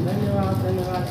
धन्यवाद धन्यवाद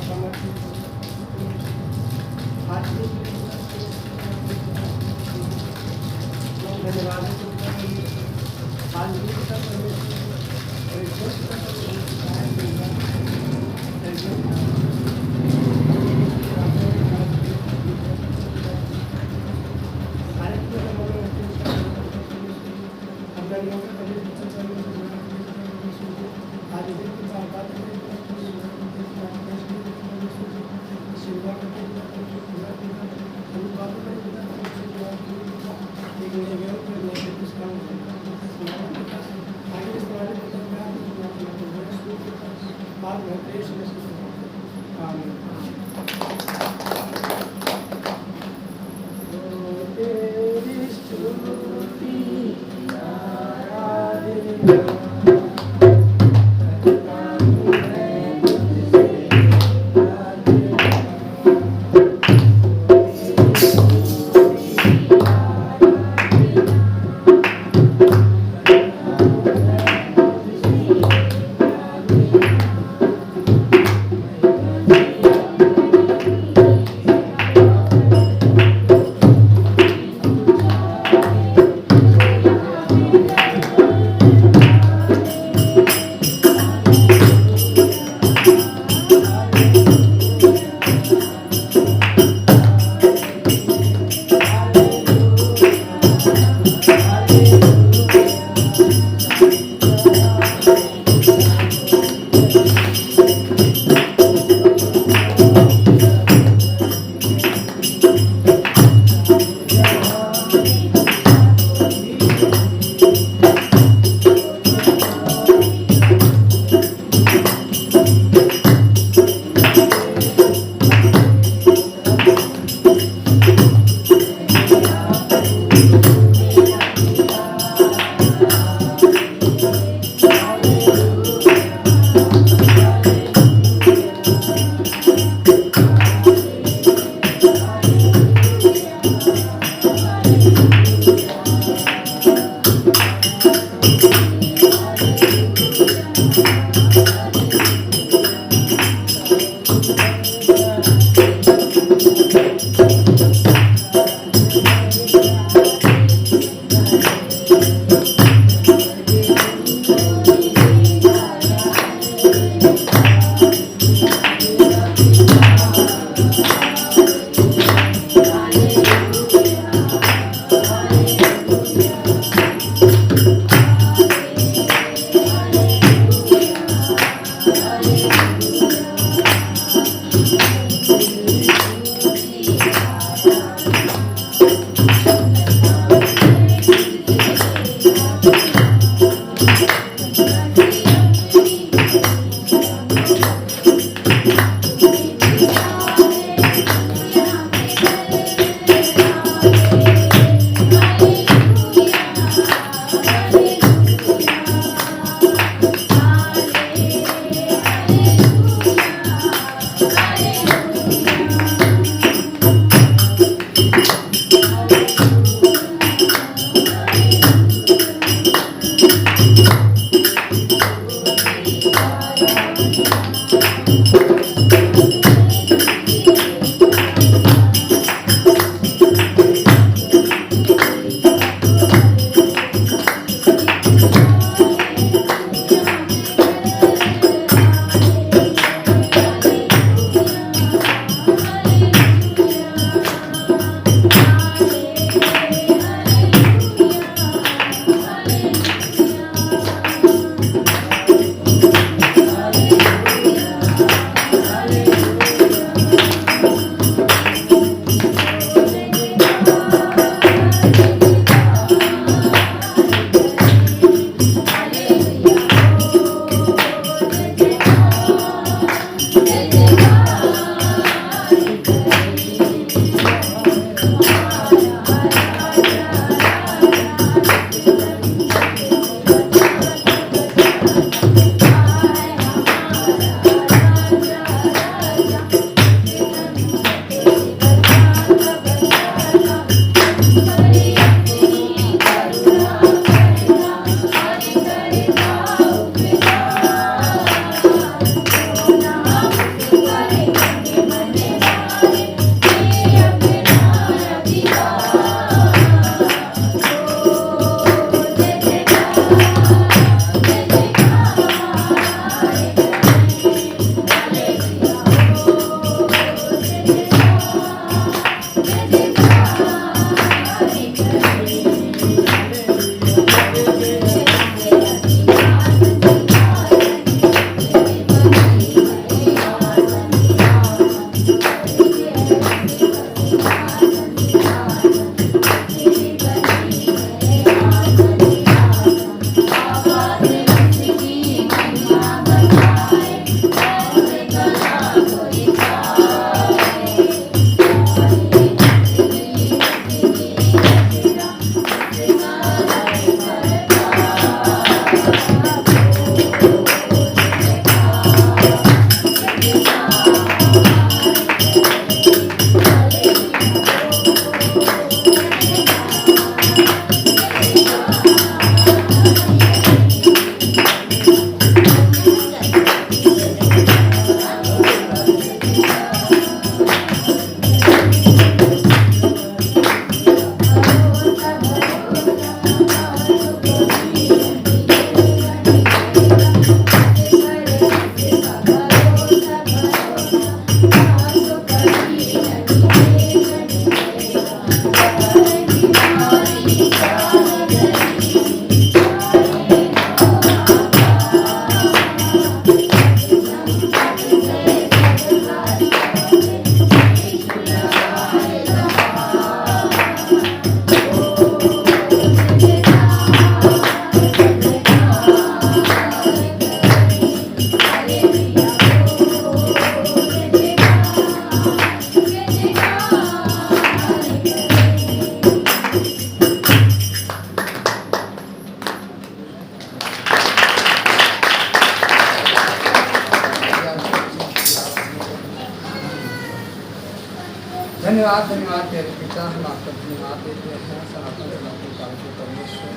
धन्यवाद धन्यवाद तेरे पिता, हम आपका धन्यवाद देते हैं सनातन सनातन काल के परमेश्वर।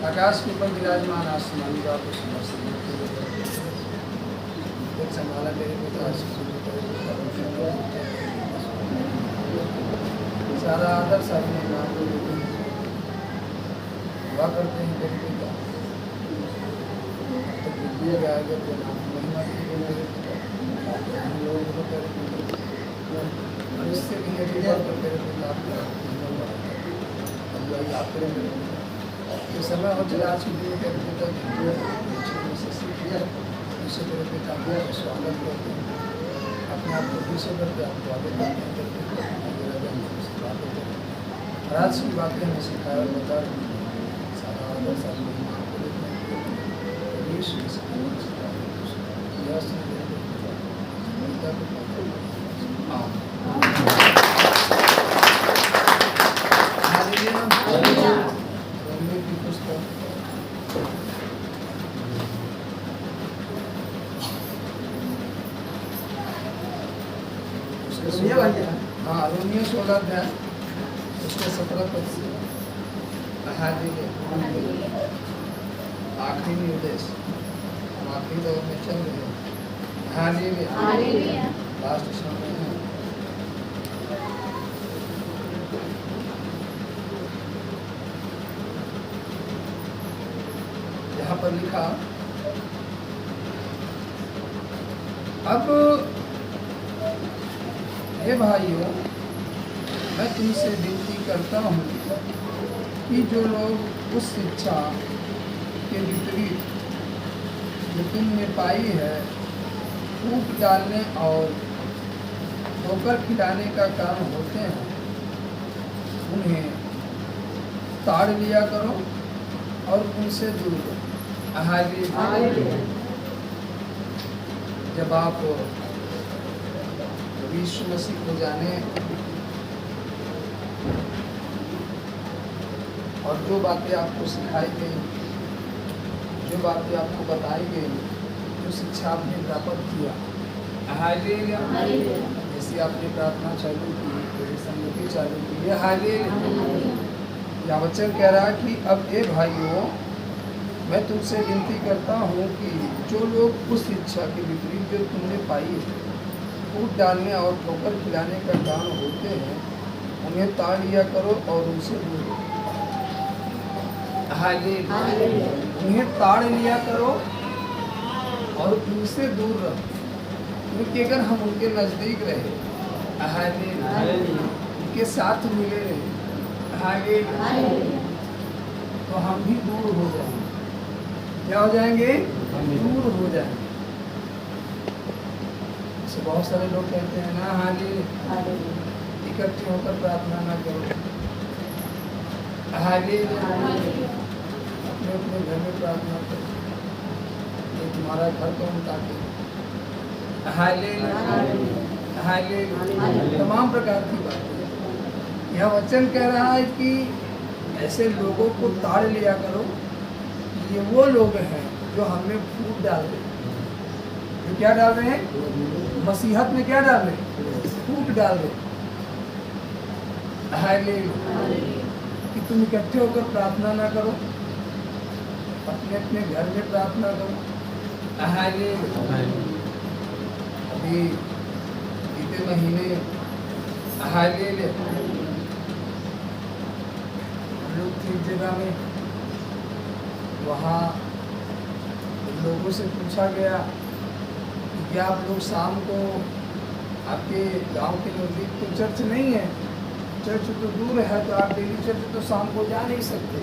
आकाश के ऊपर विराजमान आसमानी का को एक संभाला तेरे पिता, सारा आदर सारी महिमा को देते हैं, दुआ करते हैं तेरे पिता। तो दिए जाएगा तो नाम महिमा की मेरे पिता, हम लोगों को तेरे पिता और इससे भी यदि बात कर तेरे पिता आप करें मेरे पिता। ये समय हो चला आज की दिन तेरे पिता से सीख लिया, इससे तेरे पिता को स्वागत करते हैं, अपने आप को पीछे करते आपको आगे करते हैं तेरे पिता। और आज की बातें हमें सिखाया और बता रही हैं, सारा आदर सारी महिमा आपको देते हैं। यीशु के हाँ रोमियो 16 अध्याय उसके 17 पद से आखिरी निर्देश, हम आखिरी दौर में चल रहे हैं। लास्ट समय है। यहाँ पर लिखा, अब हे भाइयों, मैं तुमसे विनती करता हूँ कि जो लोग उस शिक्षा के विपरीत जो तुमने पाई है फूट डालने और ठोकर खिलाने का काम होते हैं, उन्हें ताड़ लिया करो और उनसे दूर रहो। जब आप यीशु मसीह को जाने और जो बातें आपको सिखाई गई, जो बातें आपको बताई गई, जो शिक्षा आपने प्राप्त किया, जैसे आपने प्रार्थना चालू की, जैसे संगति चालू की, यह वचन कह रहा है कि अब ए भाइयों, मैं तुमसे विनती करता हूँ कि जो लोग उस शिक्षा के विपरीत जो तुमने पाई है फूट डालने और ठोकर खिलाने का काम होते हैं, उन्हें ताड़ लिया करो और उनसे दूर रहो। उन्हें ताड़ लिया करो और उनसे दूर रहो, क्योंकि अगर हम उनके नज़दीक रहे, उनके साथ मिले रहे, तो हम भी दूर हो जाएंगे। क्या हो जाएंगे? दूर हो जाएंगे। बहुत सारे लोग कहते हैं ना, इकट्ठे होकर प्रार्थना ना करो, अपने अपने घर में प्रार्थना करो, ये तुम्हारा घर कौन ताकि तमाम प्रकार की बातें। यह वचन कह रहा है कि ऐसे लोगों को ताड़ लिया करो। ये वो लोग हैं जो हमें फूट डाल रहे हैं। जो क्या डाल रहे हैं? मसीहत में क्या डाल रहे हैं? फूट डाल रहे हैं। कि तुम इकट्ठे होकर प्रार्थना ना करो, अपने अपने घर में प्रार्थना करो। अभी बीते महीने लोग थी जगह में, वहाँ लोगों से पूछा गया कि क्या आप लोग शाम को, आपके गांव के नज़दीक तो चर्च नहीं है, चर्च तो दूर है, तो आप डेली चर्च तो शाम को जा नहीं सकते,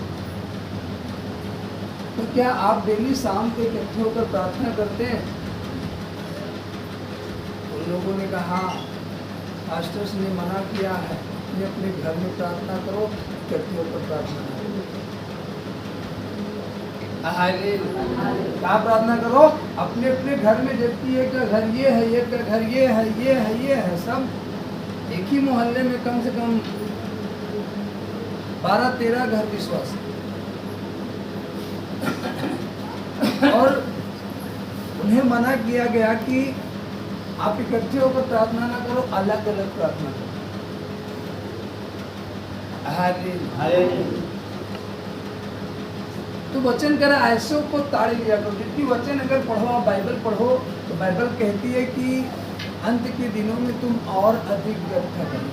तो क्या आप डेली शाम को इकट्ठे होकर प्रार्थना करते हैं? उन लोगों ने कहा, पास्टर्स ने मना किया है, अपने अपने घर में प्रार्थना करो, इकट्ठे होकर प्रार्थना करो। क्या प्रार्थना करो? अपने अपने घर में, जबकि एक का घर ये है, एक का घर ये है, ये है, ये है, सब एक ही मोहल्ले में कम से कम 12-13 घर विश्वास और उन्हें मना किया गया कि आप इकट्ठे होकर प्रार्थना ना करो, अलग अलग प्रार्थना करो। हालेलुया। तो वचन कह रहा है ऐसों को ताड़ लिया करो। जितनी वचन अगर पढ़ो, आप बाइबल पढ़ो, तो बाइबल कहती है कि अंत के दिनों में तुम और अधिक इकट्ठा करो।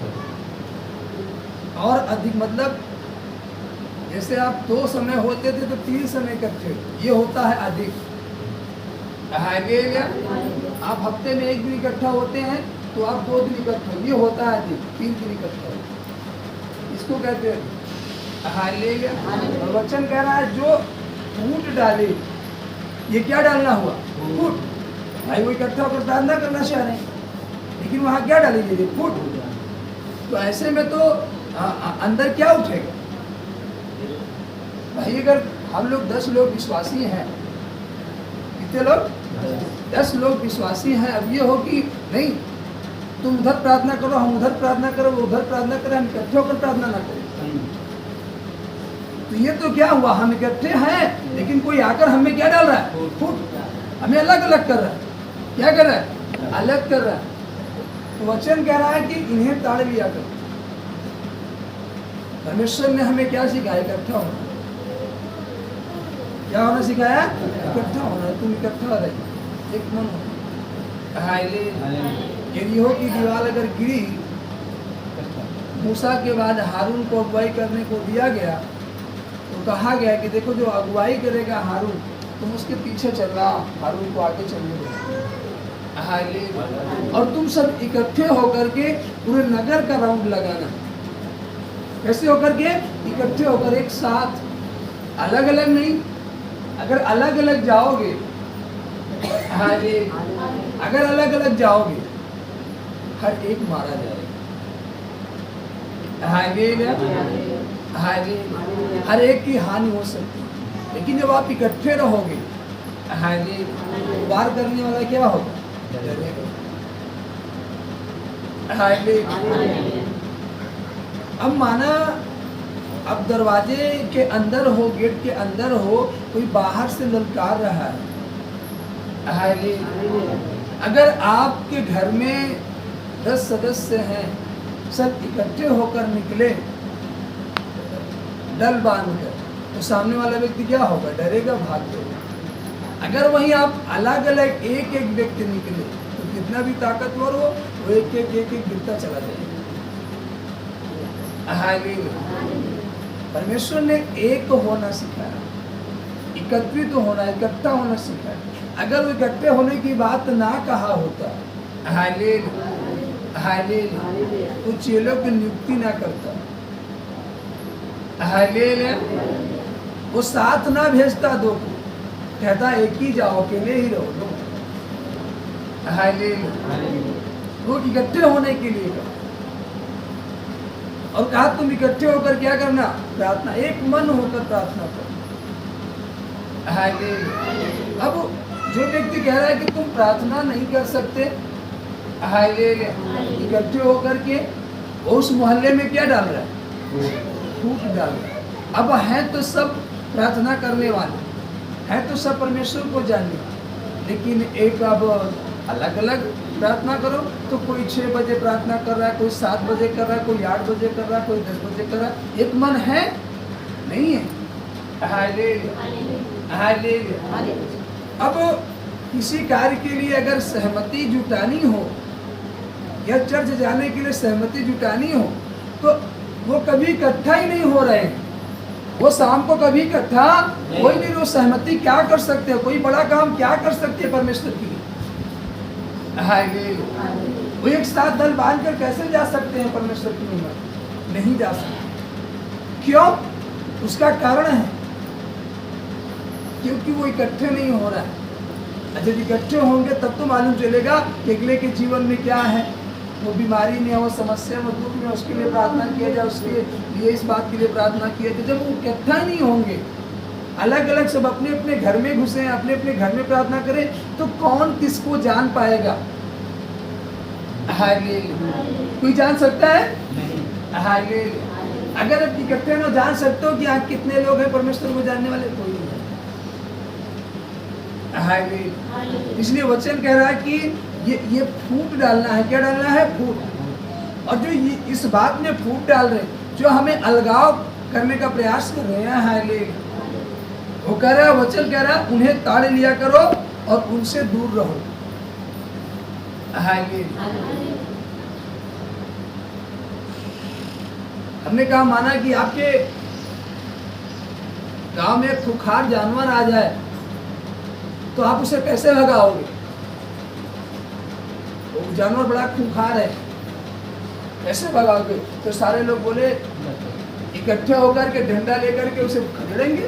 और अधिक मतलब जैसे आप 2 समय होते थे तो 3 समय इकट्ठे, ये होता है अधिक। हालेलुया। आप हफ्ते में 1 दिन इकट्ठा होते हैं तो आप 2 दिन इकट्ठे हो, ये होता है अधिक। 3 दिन इकट्ठा हो, इसको कहते हैं हालेलुया। और वचन कह रहा है जो फूट डाले, ये क्या डालना हुआ? फूट। भाई वो इकट्ठा होकर प्रार्थना करना चाह रहे हैं, लेकिन वहाँ क्या डालेंगे? फूट। तो ऐसे में तो अंदर क्या उठेगा भाई? अगर हम लोग 10 लोग विश्वासी हैं, कितने लोग? 10 लोग विश्वासी हैं। अब ये हो कि नहीं तुम उधर प्रार्थना करो, हम उधर प्रार्थना करो, वो उधर प्रार्थना करें, हम इकट्ठे होकर प्रार्थना ना करें, तो ये तो क्या हुआ? हम इकट्ठे हैं लेकिन कोई आकर हमें क्या डाल रहा है? फूट। हमें अलग अलग कर रहा है। क्या कर रहा है? अलग कर रहा है। तो वचन कह रहा है कि इन्हें ताड़ लिया करो। परमेश्वर ने हमें क्या सिखाया? इकट्ठा होना। क्या होना सिखाया? इकट्ठा होना। तुम इकट्ठा रहे, एक मन हो। यरीहो की दीवार अगर गिरी, मूसा के बाद हारून को अगुवाई करने को दिया गया, तो कहा गया कि देखो जो अगुवाई करेगा हारून, तुम उसके पीछे चलना, हारून को आगे चलने दो। और तुम सब इकट्ठे होकर के पूरे नगर का राउंड लगाना। कैसे होकर के? इकट्ठे होकर, एक साथ, अलग अलग नहीं। अगर अलग अलग जाओगे, अगर अलग अलग जाओगे, हर एक मारा जाएगा। हर एक की हानि हो सकती है। लेकिन जब आप इकट्ठे रहोगे, वार करने वाला क्या होगा? अब माना अब दरवाजे के अंदर हो, गेट के अंदर हो, कोई बाहर से ललकार रहा है। अगर आपके घर में 10 सदस्य हैं, सब इकट्ठे होकर निकले डल बांधकर, तो सामने वाला व्यक्ति क्या होगा? डरेगा, भाग जाएगा। अगर वहीं आप अलग अलग एक एक व्यक्ति निकले, तो कितना भी ताकतवर हो, वो एक एक गिरता चला जाएगा। परमेश्वर ने एक होना सिखाया, एकत्रित होना, इकट्ठा होना सिखाया। अगर वो इकट्ठे होने की बात ना कहा होता, तो चेलों की नियुक्ति ना करता, वो साथ ना भेजता दो को, कहता एक ही जाओ, अकेले ही रहो दो। वो इकट्ठे होने के लिए कहा, और कहा तुम इकट्ठे होकर क्या करना? प्रार्थना, एक मन होकर प्रार्थना करो। अब जो व्यक्ति कह रहा है कि तुम प्रार्थना नहीं कर सकते, इकट्ठे होकर के, उस मोहल्ले में क्या डाल रहा है? फूट डाल रहा है। अब है तो सब प्रार्थना करने वाले, है तो सब परमेश्वर को जानने वाले, लेकिन एक अब अलग अलग प्रार्थना करो, तो कोई 6 बजे प्रार्थना कर रहा है, कोई 7 बजे कर रहा है, कोई 8 बजे कर रहा है, कोई 10 बजे कर रहा है। एक मन है? नहीं है। अब किसी कार्य के लिए अगर सहमति जुटानी हो, या चर्च जाने के लिए सहमति जुटानी हो, तो वो कभी इकट्ठा ही नहीं हो रहे हैं। वो शाम को कभी इकट्ठा कोई नहीं। वो सहमति क्या कर सकते हैं? कोई बड़ा काम क्या कर सकते हैं परमेश्वर के लिए? वो एक साथ दल बांध कर कैसे जा सकते हैं परमेश्वर की महिमा? नहीं जा सकते। क्यों? उसका कारण है क्योंकि वो इकट्ठे नहीं हो रहा है। जब इकट्ठे होंगे तब तो मालूम चलेगा कि अगले के जीवन में क्या है, वो बीमारी में, वो समस्या में, दुख में, उसके लिए प्रार्थना किया जाए, उसके लिए इस बात के लिए प्रार्थना किया जाए। जब वो इकट्ठा ही नहीं होंगे, अलग अलग सब अपने अपने घर में घुसे, अपने अपने घर में प्रार्थना करें, तो कौन किसको जान पाएगा? कोई जान सकता है? अगर आप इकट्ठे न जान सकते हो कि आप कितने लोग हैं परमेश्वर को जानने वाले? कोई नहीं। इसलिए वचन कह रहा है कि ये फूट डालना है। क्या डालना है? फूट। और जो इस बात में फूट डाल रहे, जो हमें अलगाव करने का प्रयास कर रहे हैं। हालेलुया। वो कह रहा है, वचन कह रहा है, उन्हें ताड़ लिया करो और उनसे दूर रहो। हालेलुया। हमने कहा माना कि आपके गांव में एक खूंखार जानवर आ जाए तो आप उसे कैसे भगाओगे? वो जानवर बड़ा खूंखार है, कैसे भगाओगे? तो सारे लोग बोले इकट्ठे होकर के डंडा लेकर के उसे खदेड़ेंगे,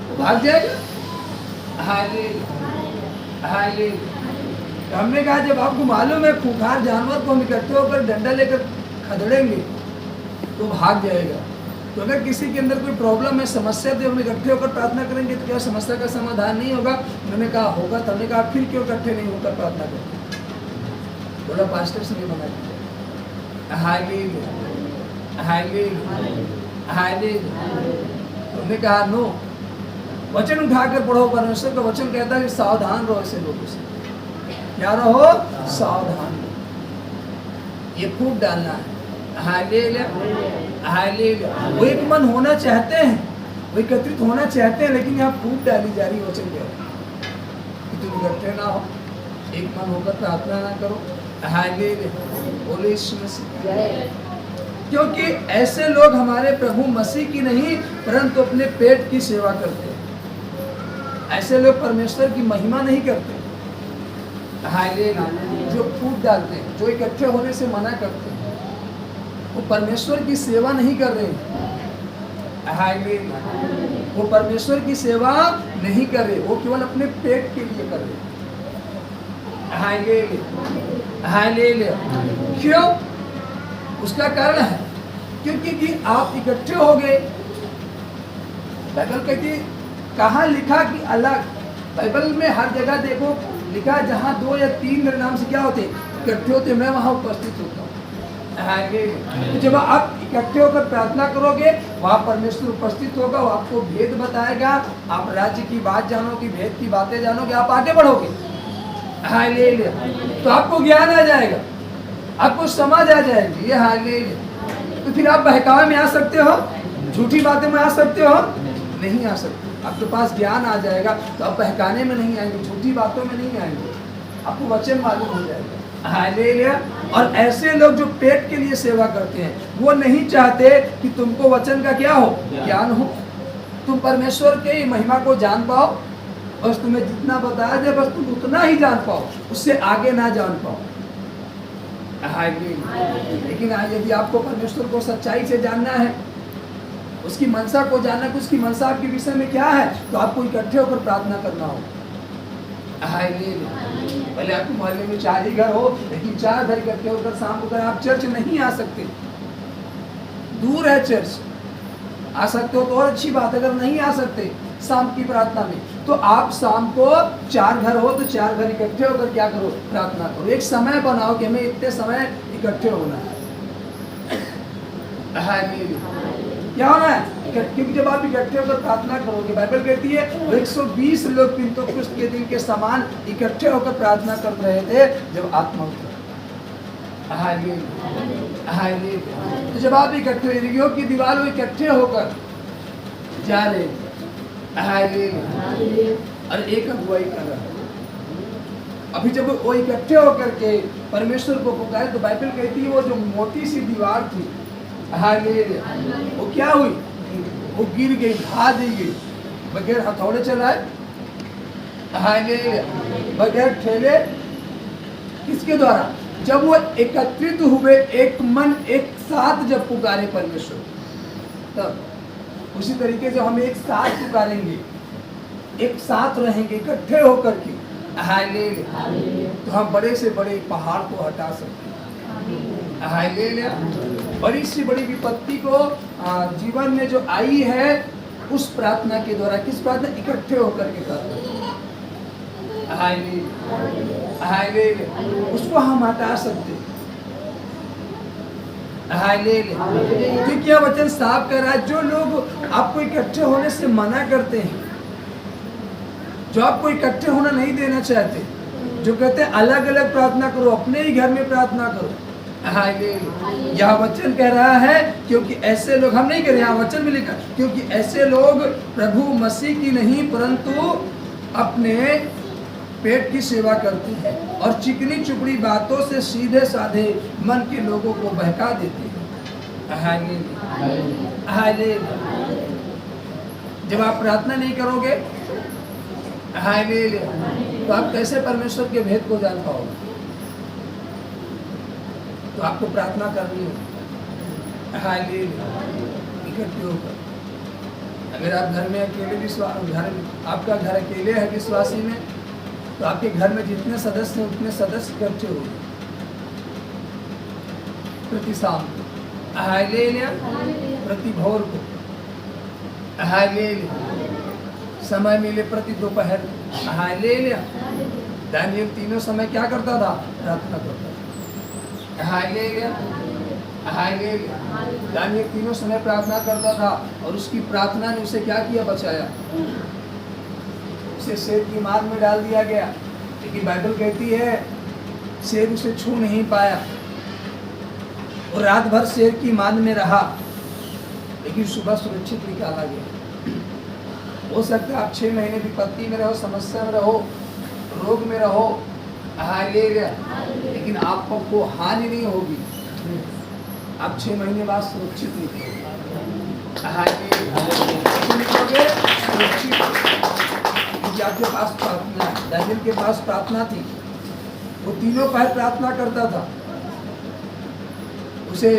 वो भाग जाएगा। हालेलुया। हालेलुया। तो हमने कहा जब आपको मालूम है खूंखार जानवर को हम इकट्ठे होकर डंडा लेकर खदेड़ेंगे तो भाग जाएगा, तो अगर किसी के अंदर कोई प्रॉब्लम है, समस्या, तो हम इकट्ठे होकर प्रार्थना करेंगे तो क्या समस्या का समाधान नहीं होगा? उन्होंने कहा होगा। तो हमने कहा फिर क्यों इकट्ठे नहीं होकर प्रार्थना करते? बोला पास्टर से नहीं मना किया। हालेलुया। हालेलुया। हालेलुया। हमने कहा नो, वचन उठाकर पढ़ो। परमेश्वर का वचन कहता है कि सावधान रहो ऐसे लोगों से। क्या रहो? सावधान। ये फूट डालना है। हालेलुया। हालेलुया। वो एक मन होना चाहते हैं, वो एकत्रित होना चाहते हैं, लेकिन यहाँ फूट डाली जा रही है। वचन कह रहे हैं कि तुम इकट्ठे ना हो, एक मन होकर प्रार्थना ना करो। हालेलुया। बोले यीशु मसीह। क्योंकि ऐसे लोग हमारे प्रभु मसीह की नहीं परंतु अपने पेट की सेवा करते हैं। ऐसे लोग परमेश्वर की महिमा नहीं करते। हालेलुया। जो फूट डालते हैं, जो इकट्ठे होने से मना करते हैं, वो परमेश्वर की सेवा नहीं कर रहे हैं। हालेलुया। वो परमेश्वर की सेवा नहीं कर रहे, वो केवल अपने पेट के लिए कर रहे हैं। हालेलुया। हालेलुया। क्यों? उसका कारण है क्योंकि कि आप इकट्ठे हो गए। बाइबल कहती है, कहाँ लिखा कि अलग? बाइबल में हर जगह देखो लिखा, जहाँ 2 या 3 मेरे नाम से क्या होते, इकट्ठे होते, मैं वहाँ उपस्थित होता हूँ। तो जब आप इकट्ठे होकर प्रार्थना करोगे, वहाँ परमेश्वर उपस्थित होगा, वो आपको भेद बताएगा, आप राज्य की बात जानोगे, भेद की बातें जानोगे, आप आगे बढ़ोगे। हालेलुया। तो आपको ज्ञान आ जाएगा, आपको समझ आ जाएगी। ये हालेलुया। तो फिर आप बहकावे में आ सकते हो, झूठी बातें में आ सकते हो? नहीं आ सकते। आपके पास ज्ञान आ जाएगा तो आप बहकाने में नहीं आएंगे, झूठी बातों में नहीं आएंगे, आपको वचन मालूम हो जाएगा। हालेलुया। और ऐसे लोग जो पेट के लिए सेवा करते हैं, वो नहीं चाहते कि तुमको वचन का क्या हो, ज्ञान हो, तुम परमेश्वर के महिमा को जान पाओ। बस तुम्हें जितना बताया जाए बस तुम उतना ही जान पाओ, उससे आगे ना जान पाओ। लेकिन यदि आपको परमेश्वर को सच्चाई से जानना है, उसकी मनसा को जानना है, उसकी मनसा आपके विषय में क्या है, तो आपको इकट्ठे होकर प्रार्थना करना हो। पहले आपके मोहल्ले में 4 ही घर हो, लेकिन 4 घर इकट्ठे होकर शाम को आप चर्च नहीं आ सकते, दूर है चर्च, आ सकते हो तो और अच्छी बात। अगर नहीं आ सकते शाम की प्रार्थना में, तो आप शाम को 4 घर हो तो 4 घर इकट्ठे होकर क्या करो, प्रार्थना करो। एक समय बनाओ कि हमें इतने समय इकट्ठे होना है। क्या होना है? क्योंकि जब आप इकट्ठे होकर प्रार्थना करोगे, बाइबल कहती है 120 लोग पिंतुकुस्त के दिन के समान इकट्ठे होकर प्रार्थना कर रहे थे जब आत्मा उतरा। तो जब आप इकट्ठे, यरीहो की दीवार में इकट्ठे होकर जा रहे, और एक अगुवाई कर रहा है। अभी जब वो इकट्ठे होकर के परमेश्वर को पुकारे, तो बाइबल कहती है वो जो मोटी सी दीवार थी, वो क्या हुई, वो गिर गई, ढा दी गई, बगैर हथौड़े चलाए, बगैर ठेले। किसके द्वारा? जब वो एकत्रित हुए, एक मन एक साथ जब पुकारे परमेश्वर, तब उसी तरीके से हम एक साथ पुकारेंगे, एक साथ रहेंगे इकट्ठे होकर के, तो हम बड़े से बड़े पहाड़ को हटा सकते हैं। बड़ी से बड़ी विपत्ति को जीवन में जो आई है, उस प्रार्थना के द्वारा, किस प्रार्थना? इकट्ठे होकर के प्रार्थना, उसको हम हटा सकते। क्योंकि यह वचन साफ कर रहा है, जो लोग आपको इकट्ठे होने से मना करते हैं, जो आपको इकट्ठे होना नहीं देना चाहते, जो कहते हैं अलग अलग प्रार्थना करो, अपने ही घर में प्रार्थना करो, हालेलुया। यह वचन कह रहा है क्योंकि ऐसे लोग, हम नहीं कह रहे, यहाँ वचन में लिखा, क्योंकि ऐसे लोग प्रभु मसीह की नहीं परंतु अपने पेट की सेवा करते हैं और चिकनी चुपड़ी बातों से सीधे साधे मन के लोगों को बहका देते हैं। Hallelujah, hallelujah. जब आप प्रार्थना नहीं करोगे, हालेलुया, तो आप कैसे परमेश्वर के भेद को जान पाओगे? तो आपको प्रार्थना करनी होगी, हालेलुया, इकट्ठे होकर। अगर आप घर में अकेले आपका घर अकेले है विश्वासी में, तो आपके घर में जितने सदस्य हैं उतने सदस्य इकट्ठे होंगे प्रति शाम, हालेलुया, प्रति भोर को, हालेलुया, समय मिले प्रति दोपहर, हालेलुया। दानियल तीनों समय क्या करता था? प्रार्थना करता था, हालेलुया, हालेलुया। दानियल तीनों समय प्रार्थना करता था और उसकी प्रार्थना ने उसे क्या किया? बचाया। उसे शेर की मार में डाल दिया गया, लेकिन बाइबल कहती है शेर उसे छू नहीं पाया और रात भर शेर की मान में रहा, लेकिन सुबह सुरक्षित निकाला गया। हो सकता है आप 6 महीने विपत्ति में रहो, समस्या में रहो, रोग में रहो, हालेलुया, लेकिन आपको हानि नहीं होगी। आप 6 महीने बाद सुरक्षित निकलोगे, हालेलुया, सुरक्षित। आपके पास प्रार्थना, दानियल के पास प्रार्थना थी, वो तीनों पहर प्रार्थना करता था। उसे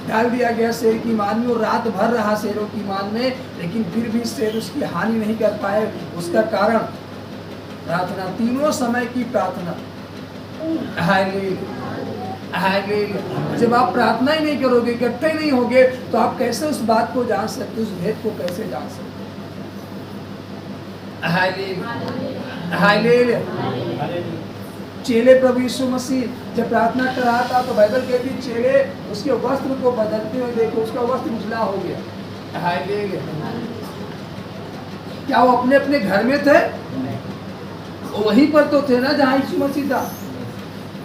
डाल दिया गया शेर की मान में और रात भर रहा शेरों की मान में, लेकिन फिर भी शेर उसकी हानि नहीं कर पाए। उसका कारण प्रार्थना, तीनों समय की प्रार्थना, हालेलुया, हालेलुया। जब आप प्रार्थना ही नहीं करोगे, इकट्ठे नहीं होगे, तो आप कैसे उस बात को जान सकते, उस भेद को कैसे जान सकते? Hallelujah, hallelujah. चेले प्रभु यीशु मसीह जब प्रार्थना कर रहा था तो बाइबल कहती है चेले उसके वस्त्र को बदलते हुए देखो, उसका वस्त्र उजला हो गया। हालेलुया। क्या वो अपने अपने घर में थे? वो वहीं पर तो थे ना जहाँ यीशु मसीह था।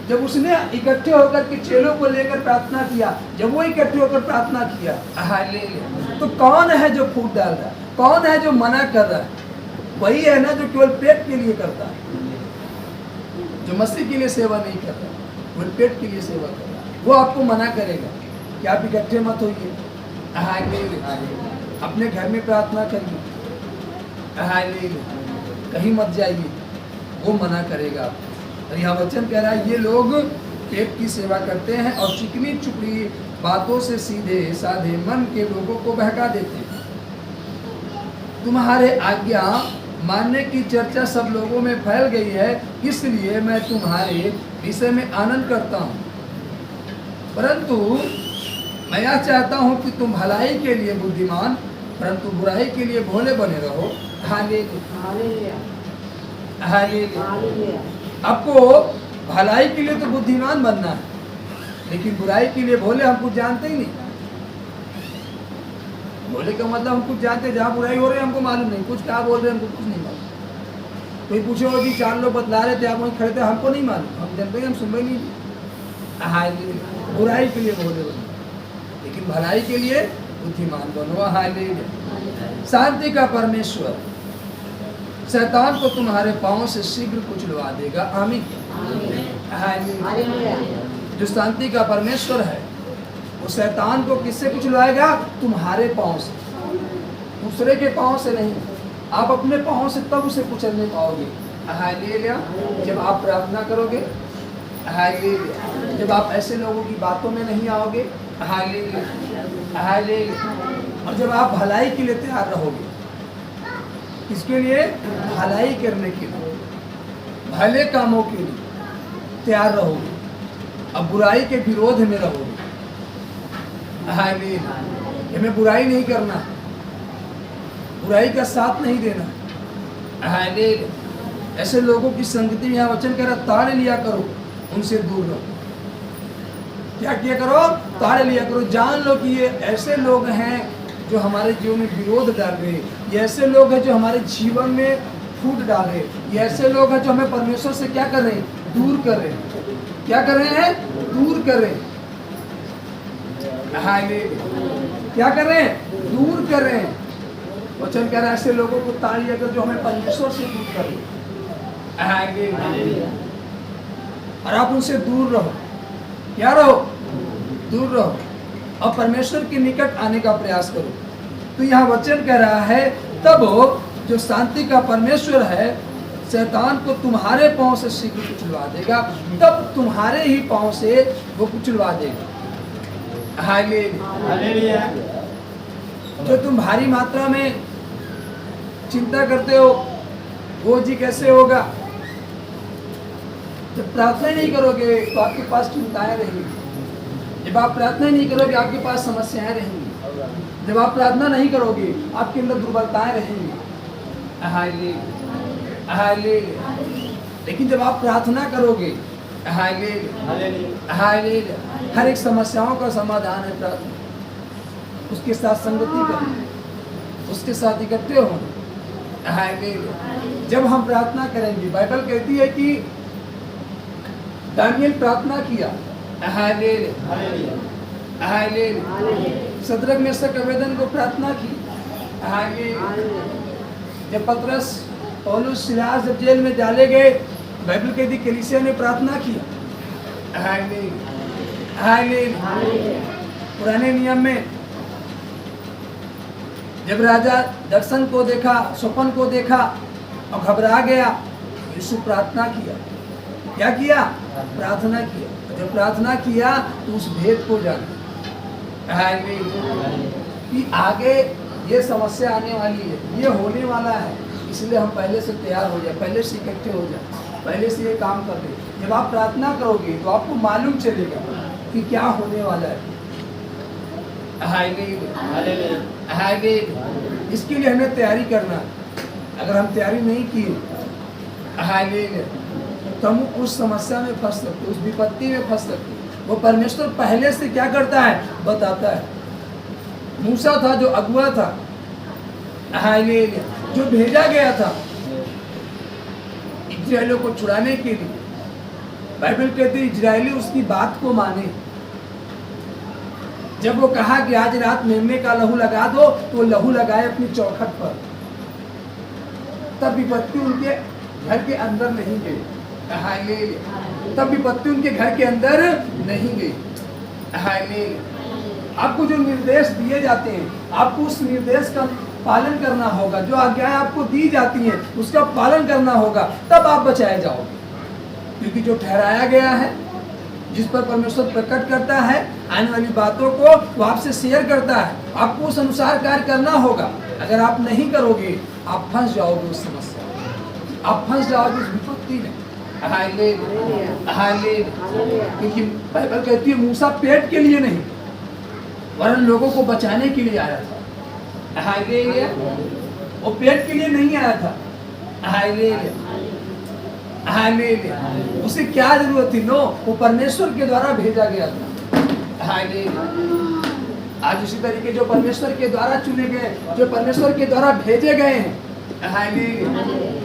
जब उसने इकट्ठे होकर के चेलों को लेकर प्रार्थना किया, जब वो इकट्ठे होकर प्रार्थना किया, हालेलुया, तो कौन है जो फूट डाल रहा है? कौन है जो मना कर रहा है? वही है ना जो केवल पेट के लिए करता है, जो मसीह के लिए सेवा नहीं कर रहा, केवल पेट के लिए सेवा कर रहा है। वो आपको मना करेगा कि आप इकट्ठे मत होइए, हालेलुया, अपने घर में प्रार्थना करिए, हालेलुया, कहीं मत जाइए, वो मना करेगा आपको। और यह वचन कह रहा है ये लोग पेट की सेवा करते हैं और चिकनी चुपड़ी बातों से सीधे साधे मन के लोगों को बहका देते हैं। तुम्हारे आज्ञा मानने की चर्चा सब लोगों में फैल गई है, इसलिए मैं तुम्हारे विषय में आनंद करता हूँ। परंतु मैं यह चाहता हूँ कि तुम भलाई के लिए बुद्धिमान परंतु बुराई के लिए भोले बने रहो। Hallelujah, hallelujah. आपको भलाई के लिए तो बुद्धिमान बनना है, लेकिन बुराई के लिए भोले। हम कुछ जानते ही नहीं। भोले का मतलब हम कुछ जानते, जहाँ बुराई हो रही है हमको मालूम नहीं, कुछ क्या बोल रहे हैं हमको कुछ नहीं मालूम। कोई पूछे हो जी 4 लोग बतला रहे थे, आप वहीं खड़े थे, हमको नहीं मालूम, हम जानते हम सुन नहीं। हालेलुया, बुराई के लिए भोले बनो, लेकिन भलाई के लिए बुद्धिमान बनो। हालेलुया। शांति का परमेश्वर शैतान को तुम्हारे पांव से शीघ्र कुचलवा देगा। आमीन। हालेलुया। जो शांति का परमेश्वर है वो शैतान को किससे कुचलवाएगा? तुम्हारे पांव से, दूसरे के पांव से नहीं। आप अपने पांव से तब उसे कुचलने पाओगे। हालेलुया। जब आप प्रार्थना करोगे, हालेलुया, जब आप ऐसे लोगों की बातों में नहीं आओगे, हालेलुया, हालेलुया, और जब आप भलाई के लिए तैयार रहोगे। किसके लिए? भलाई करने के लिए, भले कामों के लिए तैयार रहोगे, अब बुराई के विरोध में रहोगे। हालेलुया। हमें बुराई नहीं करना, बुराई का साथ नहीं देना। हालेलुया। ऐसे लोगों की संगति में यहाँ वचन कह रहा ताड़ लिया करो, उनसे दूर रहो। क्या किया करो? ताड़ लिया करो। जान लो कि ये ऐसे लोग हैं जो हमारे जीवन में विरोध डाल रहे हैं, ये ऐसे लोग हैं जो हमारे जीवन में फूट डाल रहे हैं, ये ऐसे लोग हैं जो हमें परमेश्वर से क्या कर रहे हैं? दूर कर रहे हैं। क्या कर रहे हैं? दूर कर रहे हैं। हालेलुया। क्या कर रहे हैं? दूर कर रहे हैं। वचन कह रहा है ऐसे लोगों को ताड़िए अगर जो हमें परमेश्वर से दूर कर ले। हालेलुया। और आप उनसे दूर रहो। क्या रहो? दूर रहो और परमेश्वर के निकट आने का प्रयास करो। तो यहाँ वचन कह रहा है तब जो शांति का परमेश्वर है शैतान को तुम्हारे पांव से शीघ्र कुचलवा देगा, तब तुम्हारे ही पांव से वो कुचलवा देगा। हालेलुया। जो तुम भारी मात्रा में चिंता करते हो वो जी कैसे होगा? जब प्रार्थना नहीं करोगे तो आपके पास चिंताएं रहेंगी। जब आप प्रार्थना नहीं करोगे आपके पास समस्याएं रहेंगी। जब आप प्रार्थना नहीं करोगे आपके अंदर दुर्बलताएं रहेंगी। हालेलुया। लेकिन जब आप प्रार्थना करोगे हालेलुया, हर एक समस्याओं का समाधान है प्रार्थना। उसके साथ संगति करना, उसके साथ इकट्ठे होना। हालेलुया। जब हम प्रार्थना करेंगे, बाइबल कहती है कि दानियल प्रार्थना किया। हालेलुया। सदरक मेशक अबेदनगो को प्रार्थना की। हालेलुया। जब पतरस पौलुस सिलास जब जेल में डाले गए, बाइबल कहती कलीसिया ने प्रार्थना किया। हालेलुया। पुराने नियम में जब राजा दर्शन को देखा, स्वप्न को देखा और घबरा गया, यीशु प्रार्थना किया। क्या किया? प्रार्थना किया। जब प्रार्थना किया तो उस भेद को जाना कि आगे ये समस्या आने वाली है, ये होने वाला है, इसलिए हम पहले से तैयार हो जाए, पहले से इकट्ठे हो जाए, पहले से ये काम कर दे। जब आप प्रार्थना करोगे तो आपको मालूम चलेगा कि क्या होने वाला है। इसके लिए हमें तैयारी करना। अगर हम तैयारी नहीं की तो हम उस समस्या में फंस सकते, उस विपत्ति में फंस सकते। वो परमेश्वर पहले से क्या करता है? बताता है। मूसा था जो अगुआ था, जो भेजा गया था इजराइलियों को छुड़ाने के लिए। बाइबल कहती है इजराइली उसकी बात को माने। जब वो कहा कि आज रात मेमने का लहू लगा दो, तो लहू लगाए अपनी चौखट पर। तब विपत्ति उनके घर के अंदर नहीं गई। तब विपत्ति उनके घर के अंदर नहीं गई। आपको जो निर्देश दिए जाते हैं, आपको उस निर्देश का पालन करना होगा। जो आज्ञाएं आपको दी जाती हैं उसका पालन करना होगा, तब आप बचाए जाओगे। क्योंकि जो ठहराया गया है, जिस पर परमेश्वर प्रकट करता है आने वाली बातों को, वो आपसे शेयर करता है। आपको उस अनुसार कार्य करना होगा। अगर आप नहीं करोगे आप फंस जाओगे उस समस्या में, आप फंस जाओगे उस विपत्ति में। क्योंकि बाइबल कहती है मूसा पेट के लिए नहीं वरन लोगों को बचाने के लिए आया था। वो पेट के लिए नहीं आया था। उसे क्या जरूरत थी? नो, वो परमेश्वर के द्वारा भेजा गया था। आज उसी तरीके जो परमेश्वर के द्वारा चुने गए, जो परमेश्वर के द्वारा भेजे गए हैं,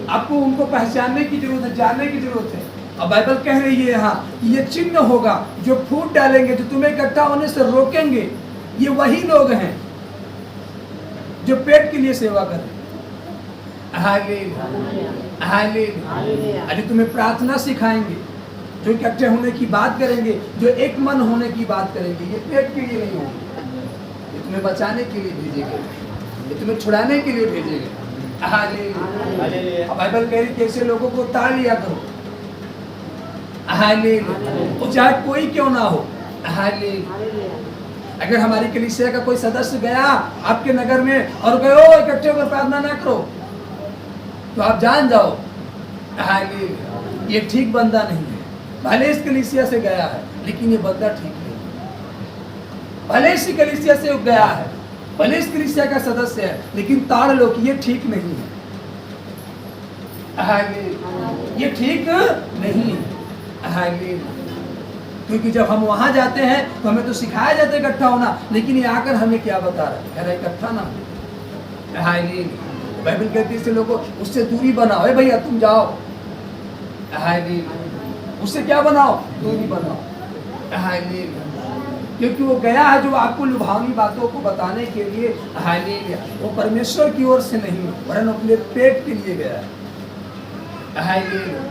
आपको उनको पहचानने की जरूरत है, जानने की जरूरत है। अब बाइबल कह रही है यहाँ कि ये चिन्ह होगा जो फूट डालेंगे, जो तुम्हें इकट्ठा होने से रोकेंगे। ये वही लोग हैं जो पेट के लिए सेवा करें। अरे तुम्हें प्रार्थना सिखाएंगे, जो इकट्ठे होने की बात करेंगे, जो एक मन होने की बात करेंगे। ये पेट के लिए नहीं होंगे, ये तुम्हें बचाने के लिए भेजे गए, ये तुम्हें छुड़ाने के लिए भेजे गए। बाइबल कह रही कैसे लोगों को ताड़ लिया करो। वो चाहे कोई क्यों ना हो। अगर हमारी कलीसिया का कोई सदस्य गया आपके नगर में और गए इकट्ठे होकर प्रार्थना ना करो, तो आप जान जाओ ये ठीक बंदा नहीं है। भले इस कलीसिया से गया है लेकिन ये बंदा ठीक नहीं है। भले इसी कलीसिया से गया है, भले इस कलीसिया का सदस्य है, लेकिन ताड़ लो कि ये ठीक नहीं है। ये ठीक नहीं है। क्योंकि जब हम वहां जाते हैं तो हमें तो सिखाया जाता है इकट्ठा होना, लेकिन ये आकर हमें क्या बता रहा है? कह रहा है इकट्ठा ना हो। बाइबल कहती है लोगों उससे दूरी बनाओ। भैया तुम जाओ, उससे क्या बनाओ? दूरी बनाओ। क्योंकि वो गया है जो आपको लुभावनी बातों को बताने के लिए। हालेलुया। वो परमेश्वर की ओर से नहीं वरन अपने पेट के लिए गया है। हालेलुया।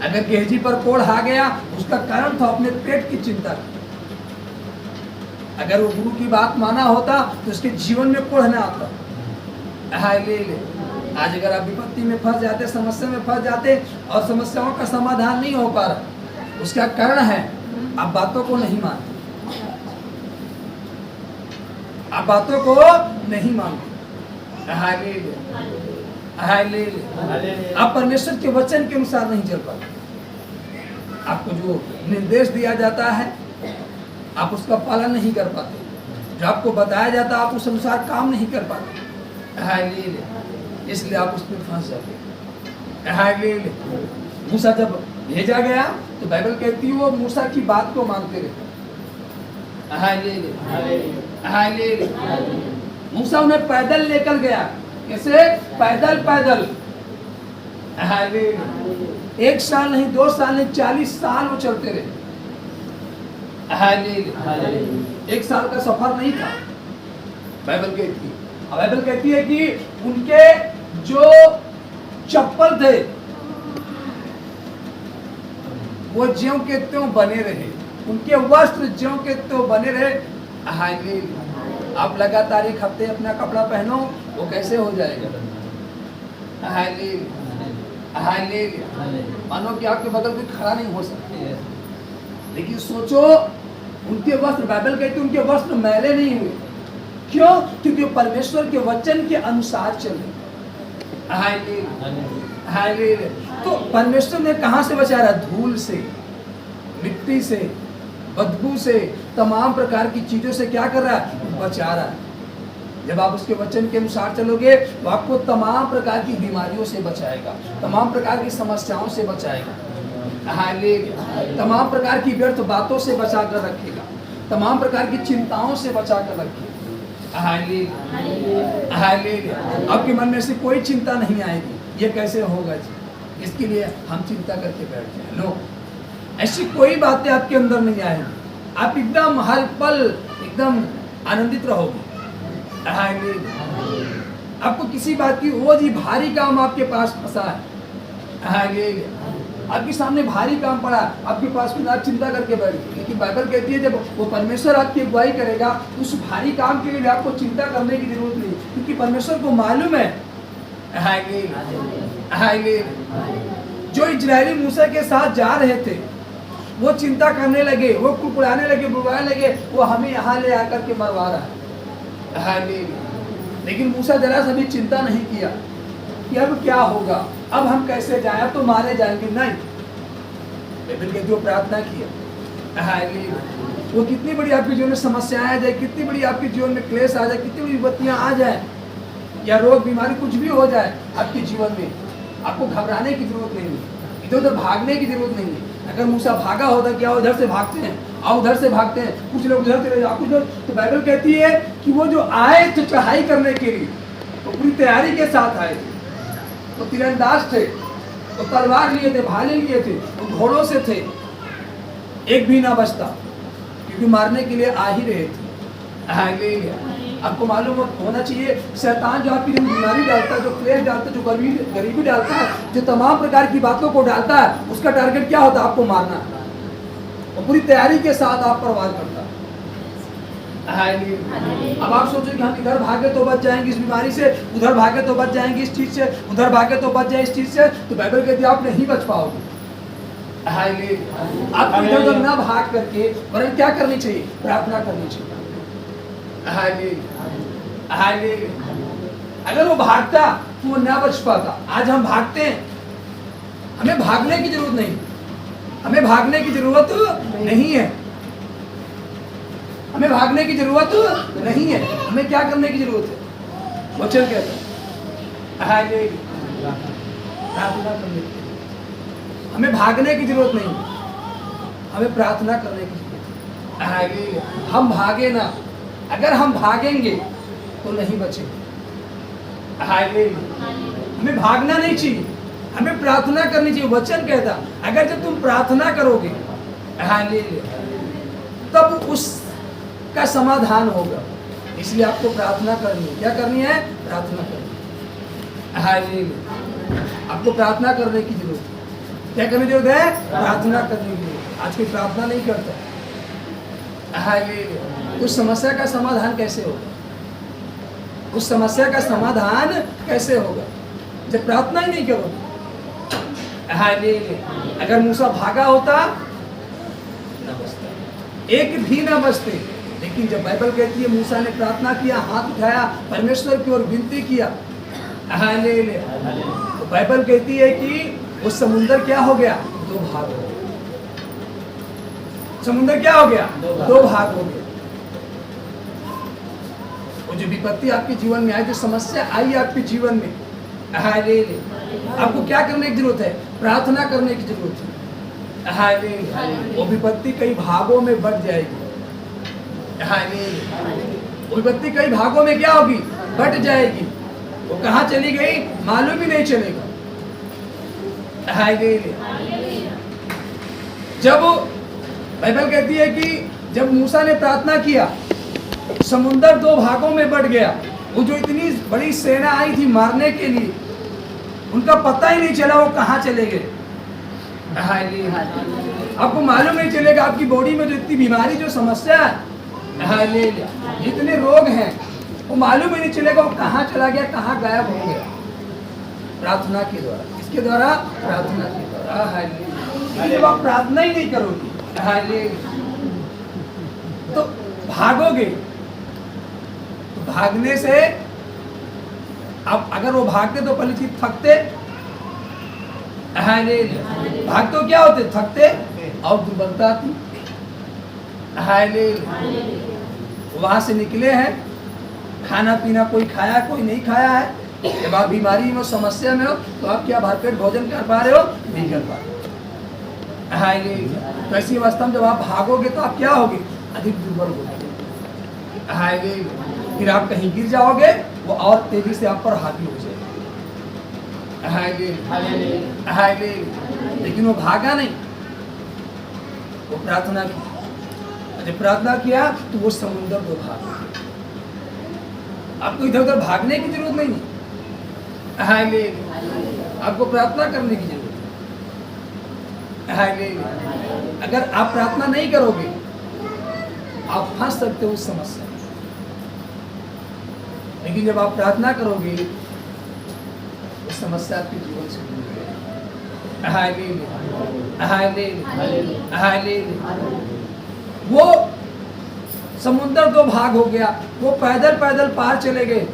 अगर गेहजी पर कोढ़ आ गया उसका कारण था अपने पेट की चिंता की। अगर वो गुरु की बात माना होता तो उसके जीवन में कोढ़ न आता। हालेलुया। आज अगर आप विपत्ति में फंस जाते, समस्या में फंस जाते और समस्याओं का समाधान नहीं हो पा रहा, उसका कारण है आप बातों को नहीं मानते, आप बातों को नहीं मानते। हालेलुया। हालेलुया। आप परमेश्वर के वचन के अनुसार नहीं चल पाते। आपको जो निर्देश दिया जाता है आप उसका पालन नहीं कर पाते, जो आपको बताया जाता है आप उस अनुसार काम नहीं कर पाते। हालेलुया। इसलिए आप उसमें फंस जाते। हालेलुया। मूसा जब भेजा गया तो बाइबल कहती है वो मूसा की बात को मानते रहे। हालेलुया। हालेलुया। मूसा उन्हें पैदल लेकर गया। कैसे? पैदल पैदल। हालेलुया। 1 साल नहीं, 2 साल नहीं, 40 साल वो चलते रहे। हालेलुया। 1 साल का सफर नहीं था। बाइबल कहती है, बाइबल कहती है कि उनके जो चप्पल थे वो ज्यों के त्यों बने रहे, उनके वस्त्र ज्यों के त्यों बने रहे। हालेलुया। आप लगातार 1 हफ्ते अपना कपड़ा पहनो, वो कैसे हो जाएगा? हालेलुया। हालेलुया। मानो कि आपके बगल कोई खड़ा नहीं हो सकता। लेकिन सोचो उनके वस्त्र, बाइबल कहती है उनके वस्त्र मैले नहीं हुए। क्यों? क्योंकि परमेश्वर के वचन के अनुसार चले। हालेलुया। हालेलुया। तो परमेश्वर ने कहां से बचा रहा? धूल से, मिट्टी से, बदबू से, तमाम प्रकार की चीजों से क्या कर रहा है? बचा रहा है। जब आप उसके वचन के अनुसार चलोगे तो आपको तमाम प्रकार की बीमारियों से बचाएगा, तमाम प्रकार की समस्याओं से बचाएगा। हालेलुया। तमाम प्रकार की व्यर्थ बातों से बचा कर रखेगा, तमाम प्रकार की चिंताओं से बचा कर रखेगा। हालेलुया। हालेलुया। आपके मन में से कोई चिंता नहीं आएगी, ये कैसे होगा जी, इसके लिए हम चिंता करके बैठ जाए। नो, ऐसी कोई बातें आपके अंदर नहीं आएगी। आप एकदम हर पल एकदम आनंदित रहोगे। हालेलुया। आपको किसी बात की, वो जी भारी काम आपके पास फंसा है। हालेलुया। आपके सामने भारी काम पड़ा, आपके पास कुछ आप चिंता करके बैठ गए। लेकिन बाइबल कहती है जब वो परमेश्वर आपकी अगुवाई करेगा उस भारी काम के लिए भी आपको चिंता करने की जरूरत नहीं, क्योंकि परमेश्वर को मालूम है। हालेलुया। हालेलुया। जो इजरायली मूसा के साथ जा रहे थे वो चिंता करने लगे, वो कुड़कुड़ाने लगे, बुलवाने लगे, वो हमें यहाँ ले आकर के मरवा रहा है। हालेलुया। लेकिन मूसा जरा सा भी चिंता नहीं किया कि अब क्या होगा, अब हम कैसे जाएं, अब तो मारे जाएंगे। नहीं, बाइबल के जो प्रार्थना किया। हालेलुया। वो कितनी बड़ी आपके जीवन में समस्याएं आ जाए, कितनी बड़ी आपके जीवन में क्लेश आ जाए, कितनी बड़ी विपत्तियां आ जाए या रोग बीमारी कुछ भी हो जाए आपके जीवन में, आपको घबराने की जरूरत नहीं है, इधर उधर भागने की जरूरत नहीं है। अगर मूसा भागा होता, क्या उधर से भागते हैं, आओ उधर से भागते हैं, कुछ लोग उधर चले जाओ, कुछ लोग, तो बाइबल कहती है कि वो जो आए थे चढ़ाई करने के लिए वो पूरी तैयारी के साथ आए थे। वो तीरंदाज थे, वो तलवार लिए थे, भाले लिए थे, वो घोड़ों से थे, एक भी ना बचता, क्योंकि मारने के लिए आ ही रहे थे। हालेलुया। आपको मालूम होना चाहिए शैतान जो आपकी बीमारी डालता है, जो क्लेश डालता है, जो गरीबी डालता है, जो तमाम प्रकार की बातों को डालता है, उसका टारगेट क्या होता है? आपको मारना। वो पूरी तैयारी के साथ आप पर वार करता है। अब आप सोचो कि हम इधर भागे तो बच जाएंगे इस बीमारी से, उधर भागे तो बच जाएंगे इस चीज से, उधर भागे तो बच जाए इस चीज से, तो बाइबल कहती है आप नहीं बच पाओगे। आप इधर उधर ना भाग करके वरन क्या करनी चाहिए? प्रार्थना करनी चाहिए। अगर वो भागता तो वो ना बच पाता। आज हम भागते हैं, हमें भागने की जरूरत नहीं, हमें भागने की जरूरत नहीं है, हमें भागने की जरूरत नहीं है। हमें क्या करने की जरूरत है? वचन कहता है प्रार्थना करने की। हमें भागने की जरूरत नहीं, हमें प्रार्थना करने की जरूरत है। हम भागे ना, अगर हम भागेंगे तो नहीं बचेंगे। हमें भागना नहीं चाहिए, हमें प्रार्थना करनी चाहिए। वचन कहता अगर जब तुम प्रार्थना करोगे तब उस का समाधान होगा। इसलिए आपको प्रार्थना करनी है। क्या करनी है? प्रार्थना करनी है। हालेलुया। आपको प्रार्थना करने की जरूरत है। क्या करने की जरूरत है? प्रार्थना करने की जरूरत है। आज कोई प्रार्थना नहीं करता। हालेलुया। उस समस्या का समाधान कैसे होगा? उस समस्या का समाधान कैसे होगा जब प्रार्थना ही नहीं करोगे? हालेलुया। अगर मूसा भागा होता न बचता, एक भी ना बचते। लेकिन जब बाइबल कहती है मूसा ने प्रार्थना किया, हाथ उठाया, परमेश्वर की ओर विनती किया, हालेलुया, तो बाइबल कहती है कि वो समुंदर क्या हो गया? दो भाग हो गया। समुंदर क्या हो गया? दो भाग हो गया। वो जो विपत्ति आपके जीवन में आई, जो समस्या आई आपके जीवन में, हालेलुया, आपको क्या करने की जरूरत है? प्रार्थना करने की जरूरत है। हालेलुया। वो विपत्ति कई भागों में बढ़ जाएगी। हालेलुया। वो विपत्ति कई भागों में क्या होगी? बढ़ जाएगी। वो कहाँ चली गई मालूम ही नहीं चलेगा। हालेलुया। जब बाइबल कहती है कि जब मूसा ने प्रार्थना किया, समुंदर दो भागों में बढ़ गया। वो जो इतनी बड़ी सेना आई थी मारने के लिए, उनका पता ही नहीं चला वो कहाँ चले गए। आपको मालूम नहीं चलेगा आपकी बॉडी में जो इतनी बीमारी, जो समस्या है, हालेलुया, जितने रोग हैं, वो मालूम ही नहीं चलेगा वो कहाँ चला गया, कहाँ गायब हो गया। प्रार्थना के द्वारा। इसके द्वारा? प्रार्थना के द्वारा। हालेलुया। जब आप प्रार्थना ही नहीं करोगे, हालेलुया, तो भागोगे। तो भागने से अब अगर वो भागते तो पहली चीज थकते। हालेलुया। भाग तो क्या होते? थकते और दुर्बलता आती। हालेलुया। वहां से निकले हैं, खाना पीना कोई खाया, कोई नहीं खाया है। जब आप बीमारी में, समस्या में हो, तो आप क्या भरपेट भोजन कर पा रहे हो? नहीं कर पा रहे। हालेलुया। तो ऐसी अवस्था में जब आप भागोगे तो आप क्या होगे? अधिक दुर्बल होगे। हालेलुया। फिर आप कहीं गिर जाओगे, वो और तेजी से आप पर हावी हो जाएगा। हालेलुया। हालेलुया। लेकिन वो भागा नहीं, वो प्रार्थना की। जब प्रार्थना किया तो वो समुद्र दो भाग। आपको इधर उधर भागने की जरूरत नहीं है। हालेलुया। आपको प्रार्थना करने की जरूरत है। हालेलुया। अगर आप प्रार्थना नहीं करोगे, आप फंस सकते हो उस समस्या में। लेकिन जब आप प्रार्थना करोगे, उस समस्या आपके जीवन से दूर हो जाएगी। हालेलुया। हालेलुया। हालेलुया। वो समुंदर दो भाग हो गया। वो पैदल पैदल पार चले गए।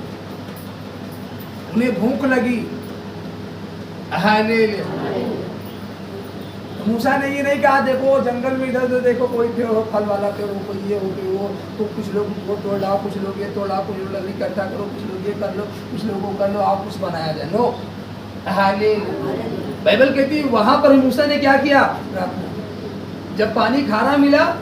उन्हें भूख लगी। हालेलुया। मूसा ने ये नहीं कहा देखो जंगल में इधर उधर देखो, कोई पेड़ हो फल वाला पेड़ हो, कोई ये हो, कोई वो, तो कुछ लोग वो तोड़ लाओ, कुछ लोग ये तोड़ लाओ, कुछ लोग इकट्ठा करो, कुछ लोग ये कर लो, कुछ लोगों कर लो, आप कुछ बनाया जाए। नो। हालेलुया। बाइबल कहती है वहां पर मूसा ने क्या किया? प्रार्थना। जब पानी खारा मिला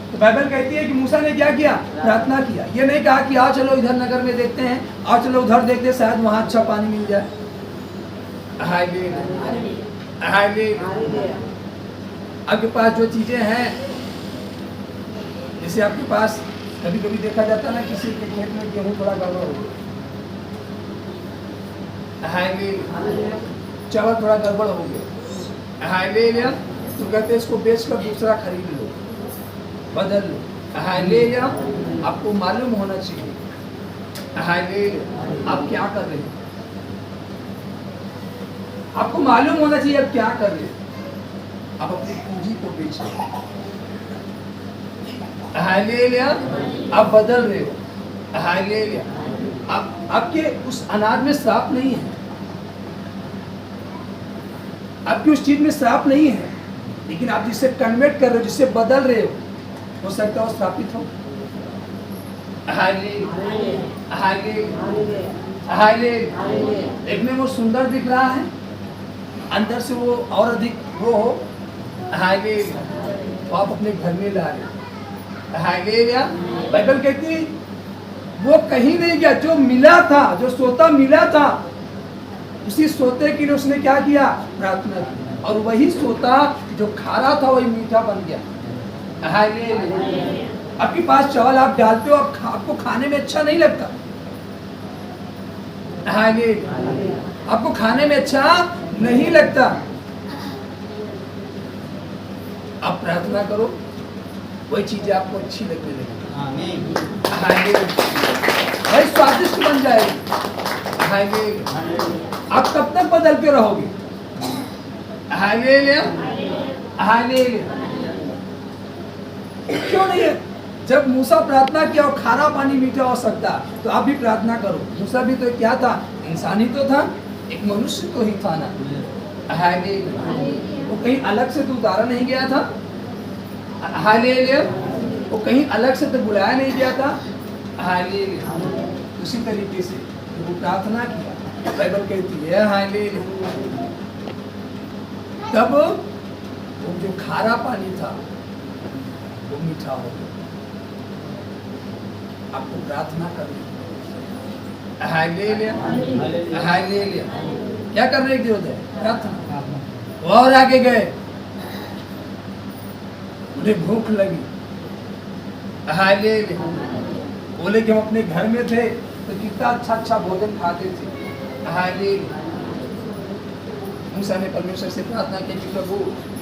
तो बाइबल कहती है कि मूसा ने क्या किया? प्रार्थना किया। ये नहीं कहा कि आओ चलो इधर नगर में देखते हैं, आओ चलो उधर देखते हैं, शायद वहां अच्छा पानी मिल जाए। हालेलुया। हालेलुया। आपके पास जो चीजें हैं, जैसे आपके पास कभी कभी देखा जाता है ना, किसी के खेत में गेहूं थोड़ा गड़बड़ हो गया, हालेलुया, चावल थोड़ा गड़बड़ हो गया, हालेलुया, तो कहते हैं इसको बेचकर दूसरा खरीद लो, बदल लो। हालेलुया। आपको मालूम होना चाहिए, हालेलुया, आप क्या कर रहे हैं। आपको मालूम होना चाहिए आप क्या कर रहे हैं। आप अपनी पूंजी को बेच रहे हो। हालेलुया। आप बदल रहे हो। हालेलुया। आप आपके उस अनाज में श्राप नहीं है, आपकी उस चीज में श्राप नहीं है, लेकिन आप जिससे कन्वर्ट कर रहे हो, जिससे बदल रहे हो सकता है वो श्रापित हो। हालेलुया। हालेलुया। हालेलुया। देखने में वो सुंदर दिख रहा है, अंदर से वो और अधिक वो हो। हालेलुया। तो आप अपने घर में ला रहे हो। हालेलुया। बाइबल कहती है वो कहीं नहीं गया, जो मिला था, जो सोता मिला था, उसी सोते के लिए उसने क्या किया? प्रार्थना की, और वही सोता जो खारा था वही मीठा बन गया। हालेलुया। आपके पास चावल आप डालते हो, आपको खाने में अच्छा नहीं लगता, आपको खाने में अच्छा नहीं लगता। आप प्रार्थना करो, वही चीजें आपको अच्छी लगने लगेगी, भाई स्वादिष्ट बन जाएगी। आप कब तक बदलते रहोगे? क्यों नहीं है? जब मूसा प्रार्थना किया और खारा पानी मीठा हो सकता, तो आप भी प्रार्थना करो। मूसा भी तो क्या था? इंसान ही तो था, एक मनुष्य तो ही था ना। वो कहीं अलग से तो उतारा नहीं गया था, वो कहीं अलग से तो बुलाया नहीं गया था। उसी तरीके से वो प्रार्थना किया, बाइबल कहती है तब वो जो खारा पानी था वो मीठा हो गया। आपको प्रार्थना करनी, क्या करने की जरूरत है? प्रार्थना। और आगे गए, उन्हें भूख लगी, बोले कि हम अपने घर में थे तो कितना अच्छा अच्छा भोजन खाते थे। मूसा ने परमेश्वर से प्रार्थना की कि प्रभु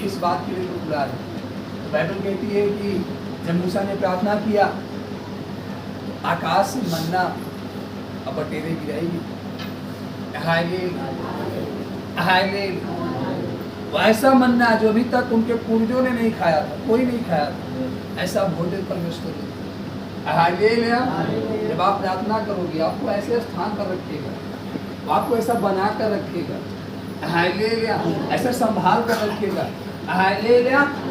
इस बात के लिए तो बुला रहे। बाइबल कहती है कि जब मूसा ने प्रार्थना किया, आकाश से मन्ना अब बटेरे गिराएगी। ऐसा मन्ना जो अभी तक उनके पूर्वजों ने नहीं खाया था, कोई नहीं खाया था, ऐसा भोजन परमेश्वर ने। जब आप प्रार्थना करोगे, आपको ऐसे स्थान पर रखेगा, आपको ऐसा बना कर रखेगा, ऐसा संभाल कर रखेगा,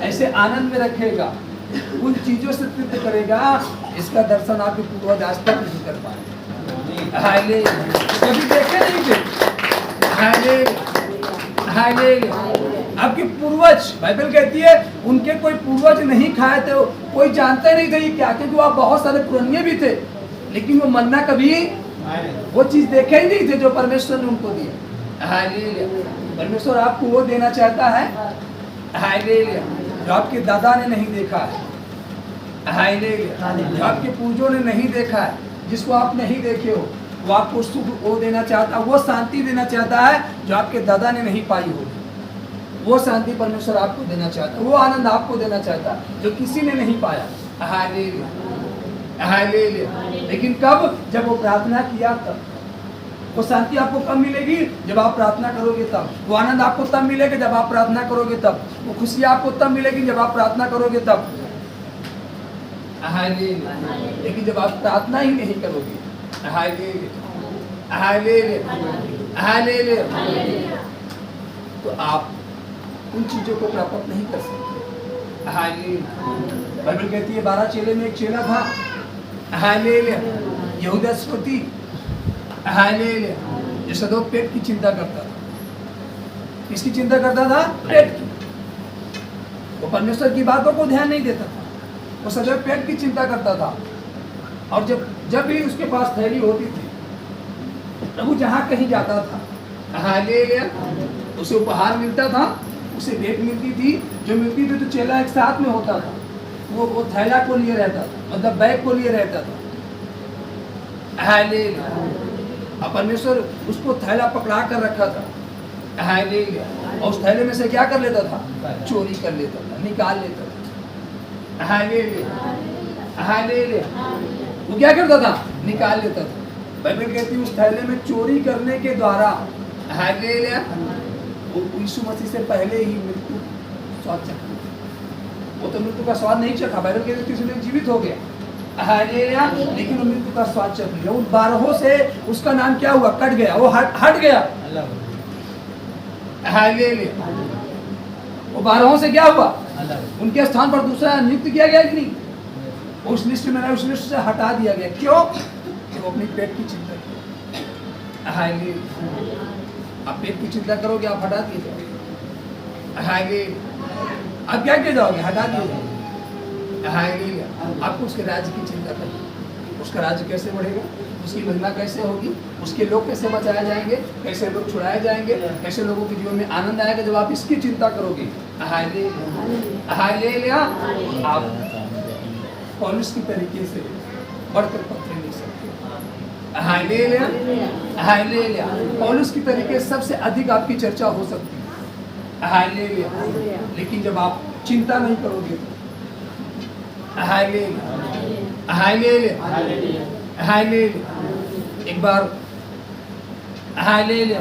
ऐसे आनंद में रखेगा, उन चीजों से तृप्त करेगा, इसका दर्शन आपके पूर्वज आज तक नहीं कर पाए, कभी देखे नहीं थे। आपके पूर्वज, बाइबल कहती है उनके कोई पूर्वज नहीं खाए थे, कोई जानते नहीं थे ये क्या, क्योंकि वो बहुत सारे पुराने भी थे, लेकिन वो मन्ना कभी वो चीज देखे ही नहीं थे जो परमेश्वर ने उनको दिया। परमेश्वर आपको वो देना चाहता है जो आपके दादा ने नहीं देखा है, जो आपके पूर्वजों ने नहीं देखा है, जिसको आप नहीं देखे हो, वो आपको सुख वो देना चाहता है, वो शांति देना चाहता है जो आपके दादा ने नहीं पाई हो। वो शांति परमेश्वर आपको देना चाहता है, वो आनंद आपको देना चाहता है जो किसी ने नहीं पाया। लेकिन कब? जब वो प्रार्थना किया तब। वो शांति आपको कब मिलेगी? जब आप प्रार्थना करोगे तब। वो आनंद आपको तब मिलेगा जब आप प्रार्थना करोगे तब। वो खुशी आपको तब मिलेगी जब आप प्रार्थना करोगे तब। लेकिन जब आप प्रार्थना ही नहीं करोगे, तो आप उन चीजों को प्राप्त नहीं कर सकते। बाइबल कहती है 12 चेले में एक चेला था, यहूदा इस्करियोती, जो सदैव पेट की चिंता करता था। किसकी चिंता करता था? पेट की। वो परमेश्वर की बातों को ध्यान नहीं देता था, वो सदैव पेट की चिंता करता था। और जब भी उसके पास थैली होती थी, प्रभु जहाँ कहीं जाता था, उसे उपहार मिलता था, उसे भेंट मिलती थी, जो मिलती थी तो चेला एक साथ में होता था, वो थैला को लिए रहता था, मतलब बैग को लिए रहता था। और परमेश्वर उसको थैला पकड़ा कर रखा था, और उस थैले में से क्या कर लेता था? चोरी कर लेता था, निकाल लेता था। वो क्या करता था? निकाल लेता था। बाइबल कहती है उस थैले में चोरी करने के द्वारा वो यीशु मसीह से पहले ही मृत्यु स्वाद चखा। वो तो मृत्यु का स्वाद नहीं चखा, बाइबल कहती है तीसरे दिन जीवित हो गया, लेकिन वो मृत्यु का स्वाद चख लिया। उन 12 से उसका नाम क्या हुआ? कट गया, वो हट गया। वो 12 से क्या हुआ? उनके स्थान पर दूसरा नियुक्त किया गया कि नहीं? उस लिस्ट में उस लिस्ट से हटा दिया गया। क्यों? वो अपनी पेट की चिंता की। आप पेट की चिंता करोगे, आप हटा दिए जाओगे। आप क्या किए जाओगे? हटा दिए जाओगे। आपको उसके राज्य की चिंता करनी। उसका राज्य कैसे बढ़ेगा, उसकी महिमा कैसे होगी, उसके लोग कैसे बचाए जाएंगे, कैसे लोग छुड़ाए जाएंगे, कैसे लोगों के जीवन में आनंद आएगा। जब आप इसकी चिंता करोगे, आप पौलुस की तरीके से बढ़कर पत्थर लिख सकते। Hallelujah, hallelujah. पौलुस की तरीके से सबसे अधिक आपकी चर्चा हो सकती है। हालेलुया। लेकिन जब आप चिंता नहीं करोगे तो हालेलुया, हालेलुया, हालेलुया। एक बार हालेलुया,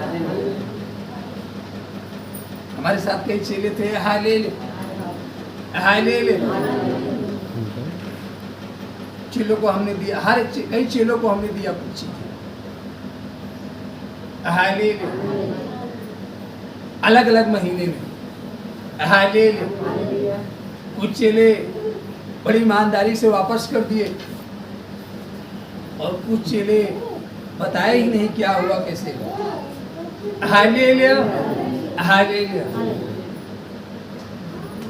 हमारे साथ कई चेले थे। Hallelujah, hallelujah. चेलों को हमने दिया, कई चेलों को हमने दिया कुछ चीजें। हालेलुया, अलग अलग महीने में। हालेलुया। कुछ चेले बड़ी ईमानदारी से वापस कर दिए और कुछ चेले बताया ही नहीं क्या हुआ, कैसे हुआ। Hallelujah, hallelujah.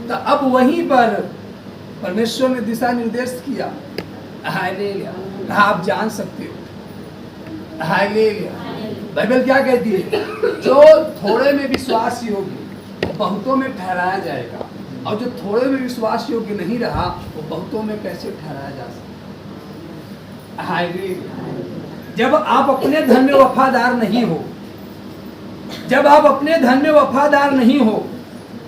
तो अब वहीं पर परमेश्वर ने दिशा निर्देश किया। हालेलुया, कहा आप जान सकते हो। हालेलुया। बाइबल क्या कहती है? जो थोड़े में विश्वास योग्य वो बहुतों में ठहराया जाएगा, और जो थोड़े में विश्वास योग्य नहीं रहा वो बहुतों में कैसे ठहराया जा सकता। हालेलुया। जब आप अपने धन में वफादार नहीं हो, जब आप अपने धन में वफादार नहीं हो,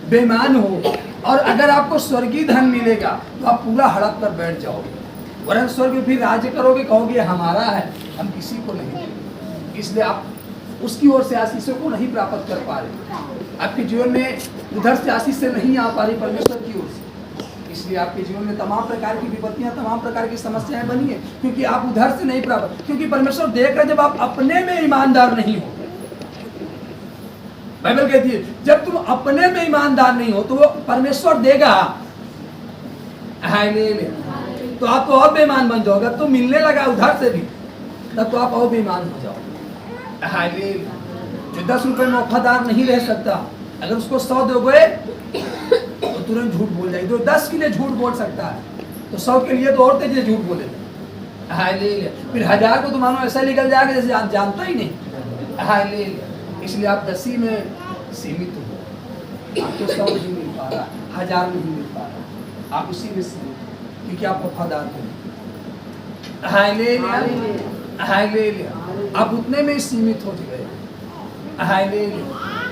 बेईमान हो, और अगर आपको स्वर्गीय धन मिलेगा तो आप पूरा हड़प कर बैठ जाओगे, वरन स्वर्ग में फिर राज्य करोगे, कहोगे हमारा है, हम किसी को नहीं देंगे। इसलिए आप उसकी ओर से आशीषों को नहीं प्राप्त कर पा रहे। आपके जीवन में उधर से आशीष से नहीं आ पा रही परमेश्वर की ओर से। इसलिए आपके जीवन में तमाम प्रकार की विपत्तियां, तमाम प्रकार की समस्याएं बनी है, क्योंकि आप उधर से नहीं प्राप्त। क्योंकि परमेश्वर देख रहे जब आप अपने में ईमानदार नहीं हो। बाइबल कहती है जब तुम अपने में ईमानदार नहीं हो तो वो परमेश्वर देगा। हालेलुया। तो आप तो और बेईमान बन जाओगे। तो मिलने लगा उधर से भी, तब तो आप और बेईमान हो जाओगे। हालेलुया। जो 10 रुपए में वफादार नहीं रह सकता, अगर उसको 100 दोगे तो तुरंत झूठ बोल जाएगी। जो 10 के लिए झूठ बोल सकता है तो 100 के लिए तो और तेजी से झूठ बोलेगा। हालेलुया। फिर 1000 को तो मानो ऐसा निकल जाएगा जैसे जानता ही नहीं। हालेलुया। इसलिए आप 10 में सीमित हो। आपको 100 नहीं मिल पा रहा, 1000 नहीं मिल पा रहा, आप उसी में सीमित हो क्योंकि आप वफादार हो। Hallelujah, hallelujah. आप उतने में सीमित हो गए। हालेलुया।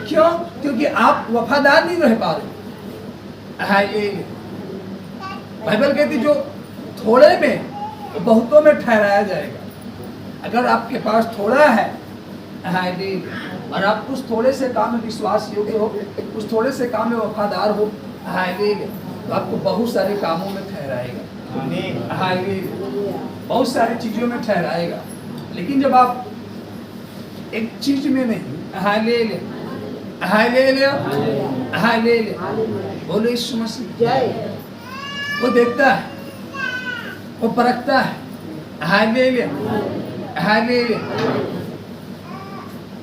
क्यों? क्योंकि आप वफादार नहीं रह पा रहे। हालेलुया। बाइबल कहती जो थोड़े में वो बहुतों में ठहराया जाएगा। अगर आपके पास थोड़ा है, हालेलुया, और आप उस थोड़े से काम में विश्वास योग्य हो, उस थोड़े से काम में वफादार हो, हालेलुया, तो आपको बहुत सारे कामों में ठहराएगा। हालेलुया। बहुत सारी चीजों में ठहराएगा। लेकिन जब आप एक चीज में नहीं, हालेलुया, हालेलुया, हालेलुया, बोलो यीशु मसीह जय। वो देखता है, वो परखता है। Hallelujah, hallelujah.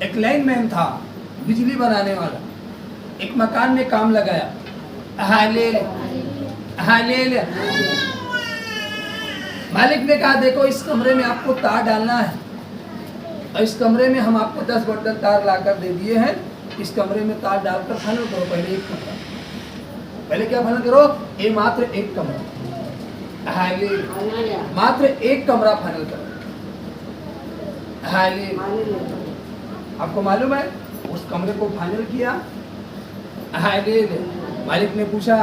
एक लाइनमैन था, बिजली बनाने वाला, एक मकान में काम लगाया। Hallelujah, hallelujah. मालिक ने कहा देखो इस कमरे में आपको तार डालना है, और इस कमरे में हम आपको 10 बंडल तार लाकर दे दिए हैं। इस कमरे में तार डालकर फाइनल करो। पहले एक कमरा, पहले क्या फाइनल करो? ये मात्र एक कमरा। हालेलुया। मात्र एक कमरा फाइनल करो। हालेलुया। आपको मालूम है उस कमरे को फाइनल किया। हालेलुया। मालिक ने पूछा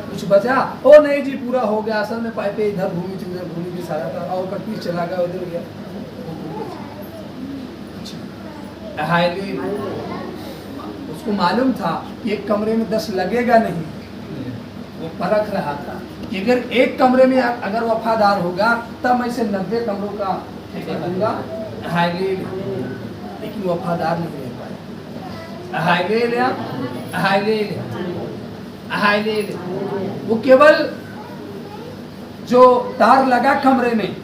कुछ बचा? ओ नहीं जी पूरा हो गया, असल में पाइपें इधर घूमी थी उधर घूमी थी, सारा था और कटपीस चला गया उधर गया। हालेलुया। उसको मालूम था कि एक कमरे में 10 लगेगा नहीं। वो परख रहा था कि अगर एक कमरे में अगर वफादार होगा तब मैं इसे 90 कमरों का ठेका दूंगा। हालेलुया। लेकिन वफादार नहीं रह पाया। Hallelujah, hallelujah, hallelujah. वो केवल जो तार लगा कमरे में,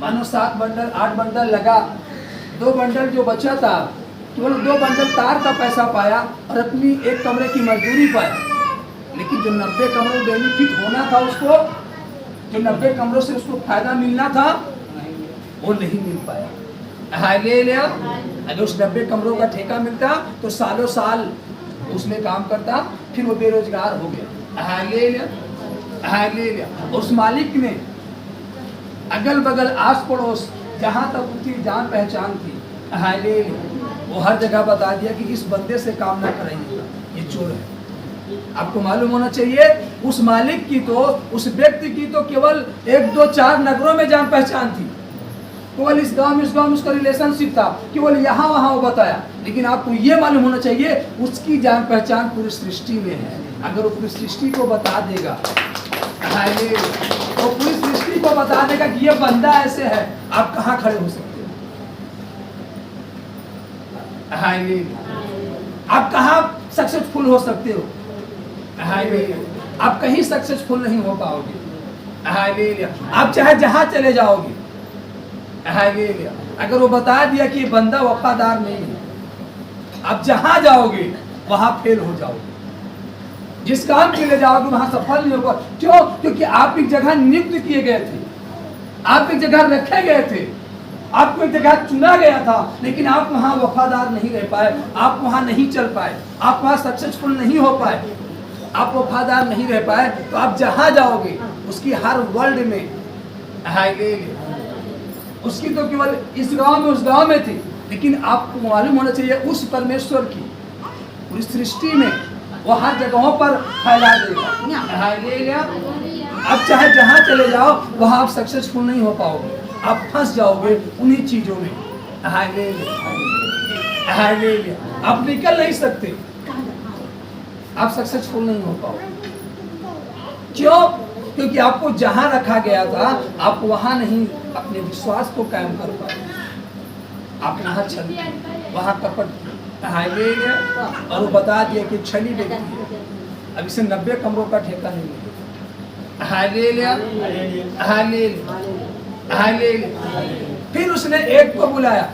मानो 7 बंडल 8 बंडल लगा, 2 बंडल जो बचा था केवल 2 बंडल तार का पैसा पाया और अपनी एक कमरे की मजदूरी पाया। लेकिन जो 90 कमरों बेनिफिट होना था उसको, जो 90 कमरों से उसको फायदा मिलना था, वो नहीं मिल पाया। हालेलुया। अगर उस 90 कमरों का ठेका मिलता तो सालों साल उसमें काम करता, फिर वो बेरोजगार हो गया। हालेलुया। हालेलुया। उस मालिक ने अगल बगल आस पड़ोस जहाँ तक उसकी जान पहचान थी, हालेलुया, वो हर जगह बता दिया कि इस बंदे से काम ना करेंगे, ये चोर है। आपको मालूम होना चाहिए उस मालिक की तो, उस व्यक्ति की तो केवल 1 2 4 नगरों में जान पहचान थी, केवल इस गांव में उसका रिलेशनशिप था, केवल यहाँ वहाँ वो बताया। लेकिन आपको ये मालूम होना चाहिए उसकी जान पहचान पूरी सृष्टि में है। अगर वो पूरी सृष्टि को बता देगा, तो पूरी सृष्टि को बता देगा कि ये बंदा ऐसे है, आप कहाँ खड़े हो सकते हो? आप कहाँ सक्सेसफुल हो सकते हो? आप कहीं सक्सेसफुल नहीं हो पाओगे। आप चाहे जहां चले जाओगे, अगर वो बता दिया कि ये बंदा वफादार नहीं है, आप जहां जाओगे वहां फेल हो जाओगे। जिस काम के लिए जाओगे वहां सफल नहीं होगा। क्यों? क्योंकि आप एक जगह नियुक्त किए गए थे, आप एक जगह रखे गए थे, आपको एक जगह चुना गया था, लेकिन आप वहां वफादार नहीं रह पाए, आप वहां नहीं चल पाए, आप वहां सक्सेसफुल नहीं हो पाए, आप वफादार नहीं रह पाए, तो आप जहां जाओगे उसकी हर वर्ल्ड में, उसकी तो केवल इस गांव में उस गांव में थी, लेकिन आपको मालूम होना चाहिए उस परमेश्वर की पूरी सृष्टि में वो हर जगहों पर फैला देगा। अब चाहे जहां चले जाओ वहां आप सक्सेसफुल नहीं हो पाओगे, आप फंस जाओगे उन्हीं चीजों में। आप निकल नहीं सकते, आप सक्सेसफुल नहीं हो पाओगे। क्यों? क्योंकि आपको जहां रखा गया था आप वहां नहीं अपने विश्वास को कायम कर पाए, आप वहां छल, वहां कपट, और वो बता दिया कि छली व्यक्ति है, अब इसे 90 कमरों का ठेका नहीं मिलेगा। फिर उसने एक को बुलाया,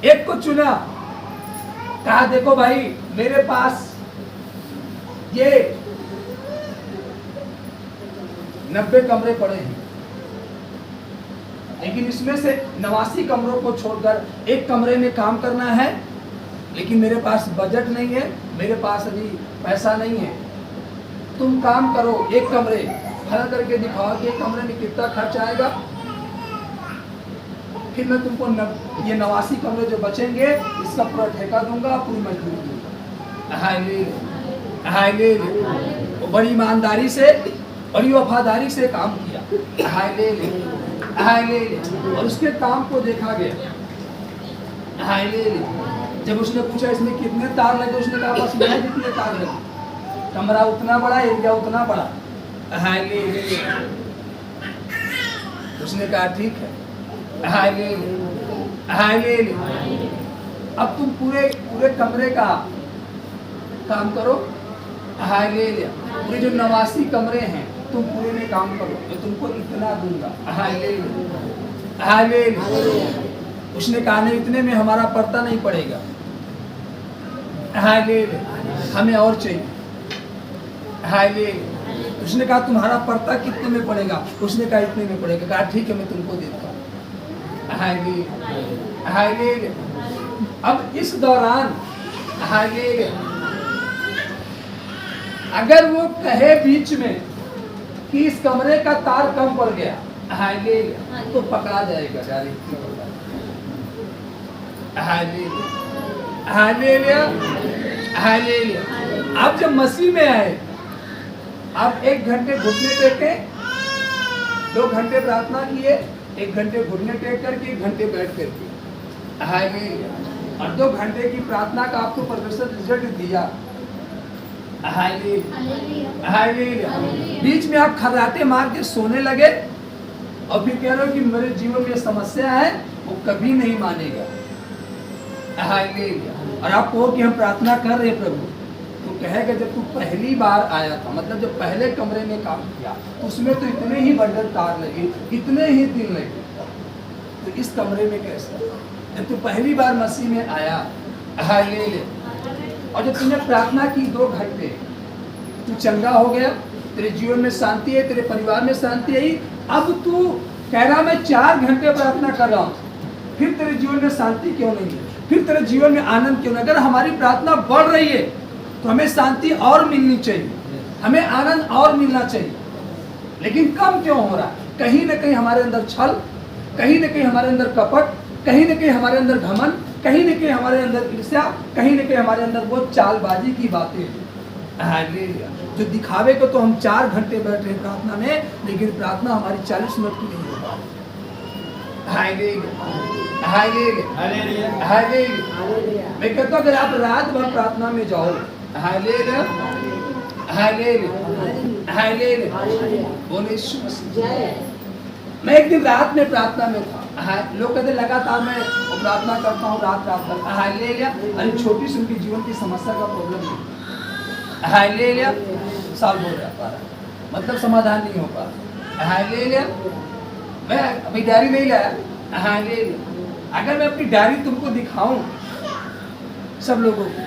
एक को चुना, कहा देखो भाई मेरे पास ये 90 कमरे पड़े हैं, लेकिन इसमें से 89 कमरों को छोड़कर एक कमरे में काम करना है, लेकिन मेरे पास बजट नहीं है, मेरे पास अभी पैसा नहीं है। तुम काम करो, एक कमरे हल करके दिखाओ कि एक कमरे में कितना खर्च आएगा, फिर मैं तुमको ये 89 कमरे जो बचेंगे इसका पूरा ठेका दूंगा, पूरी मजदूरी दूंगा। वो बड़ी ईमानदारी से, बड़ी वफादारी से काम किया, और उसके काम को देखा गया। जब उसने पूछा इसमें कितने तार लगे, उसने कहा बस मैं जितने तार लगे, कमरा उतना बड़ा, एरिया उतना बड़ा। उसने कहा ठीक है। अब तुम पूरे कमरे का काम करो, पूरे जो 89 कमरे हैं तुम पूरे में काम करो, तो तुमको इतना दूंगा। उसने कहा नहीं, इतने में हमारा पड़ता नहीं पड़ेगा, हमें और चाहिए। उसने कहा तुम्हारा पड़ता कितने में पड़ेगा? उसने कहा इतने में पड़ेगा। कहा ठीक है मैं तुमको देता हूँ। अब इस दौरान अगर वो कहे बीच में कि इस कमरे का तार कम पड़ गया, तो पकड़ा जाएगा डायरेक्ट। आप जब मसीह में आए, आप 1 घंटे घुटने टेके, 2 घंटे प्रार्थना किए, 1 घंटे घुटने टेक करके, 1 घंटे बैठ करके, और 2 घंटे की प्रार्थना का आपको परमेश्वर रिजल्ट दिया। बीच में आप खर्राटे मार के सोने लगे और फिर कह रहे हो कि मेरे जीवन में समस्या है, वो कभी नहीं मानेगा। और आप कहो कि हम प्रार्थना कर रहे प्रभु, तो कहेगा जब तू पहली बार आया था, मतलब जब पहले कमरे में काम किया, तो उसमें तो इतने ही बंडल तार लगे, इतने ही दिन लगे, तो इस कमरे में कैसे? जब तू पहली बार मसीह में आया, और जब तुमने प्रार्थना की 2 घंटे, तू चंगा हो गया, तेरे जीवन में शांति है, तेरे परिवार में शांति आई। अब तू कह रहा मैं 4 घंटे प्रार्थना कर रहा हूँ, फिर तेरे जीवन में शांति क्यों नहीं है? फिर तेरे जीवन में आनंद क्यों नहीं? अगर हमारी प्रार्थना बढ़ रही है तो हमें शांति और मिलनी चाहिए, हमें आनंद और मिलना चाहिए, लेकिन कम क्यों हो रहा है? कहीं ना कहीं हमारे अंदर छल, कहीं ना कहीं हमारे अंदर कपट, कहीं ना कहीं हमारे अंदर घमंड, कहीं ना कहीं हमारे अंदर ईर्ष्या, कहीं ना कहीं हमारे अंदर वो चालबाजी की बातें हैं। हालेलुया। जो दिखावे को तो हम 4 घंटे बैठे हैं प्रार्थना में, लेकिन प्रार्थना हमारी 40 मिनट की नहीं हो पाती। Hallelujah, hallelujah, hallelujah. मैं कहता हूं अगर आप रात भर प्रार्थना में जाओ, हालेलुया, हालेलुया, हालेलुया, बोले यीशु मसीह। मैं एक दिन रात में प्रार्थना में था। लोग कहते लगातार मैं प्रार्थना करता हूँ रात भर। हालेलुया। अरे छोटी सी उनकी जीवन की समस्या का प्रॉब्लम है। हालेलुया। साल हो रहा मतलब समाधान नहीं हो पा रहा। हालेलुया। मैं अभी डायरी नहीं लाया। हालेलुया। अगर मैं अपनी डायरी तुमको दिखाऊं सब लोगों को,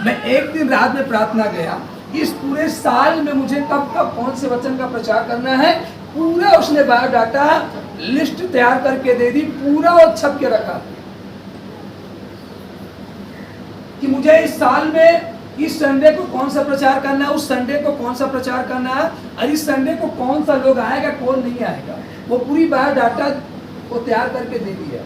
मैं एक दिन रात में प्रार्थना गया, इस पूरे साल में मुझे कब कब कौन से वचन का प्रचार करना है, पूरा उसने बायोडाटा लिस्ट तैयार करके दे दी, पूरा वो छप के रखा कि मुझे इस साल में इस संडे को कौन सा प्रचार करना है, उस संडे को कौन सा प्रचार करना है, और इस संडे को कौन सा लोग आएगा कौन नहीं आएगा। वो पूरी बायोडाटा को तैयार करके दे दिया।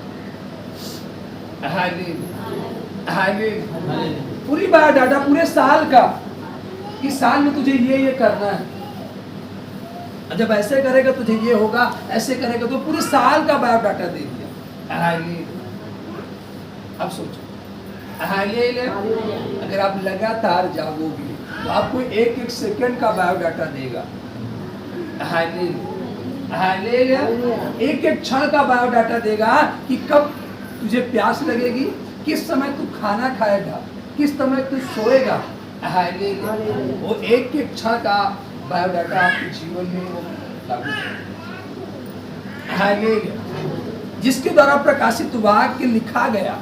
पूरी बायोडाटा पूरे साल का, इस साल में तुझे ये करना है, जब ऐसे करेगा तुझे ये होगा, ऐसे करेगा, तो पूरे साल का बायोडाटा दे दिया। अब सोचो, अगर आप लगातार जागोगे तो आपको एक एक सेकंड का बायोडाटा देगा। एक एक क्षण का बायोडाटा देगा कि कब तुझे प्यास लगेगी, किस समय तू खाना खाएगा, किस समय तू सोएगा। वो एक एक क्षण का बायोडाटा आपके जीवन में लागू है, जिसके द्वारा प्रकाशित वाक्य लिखा गया,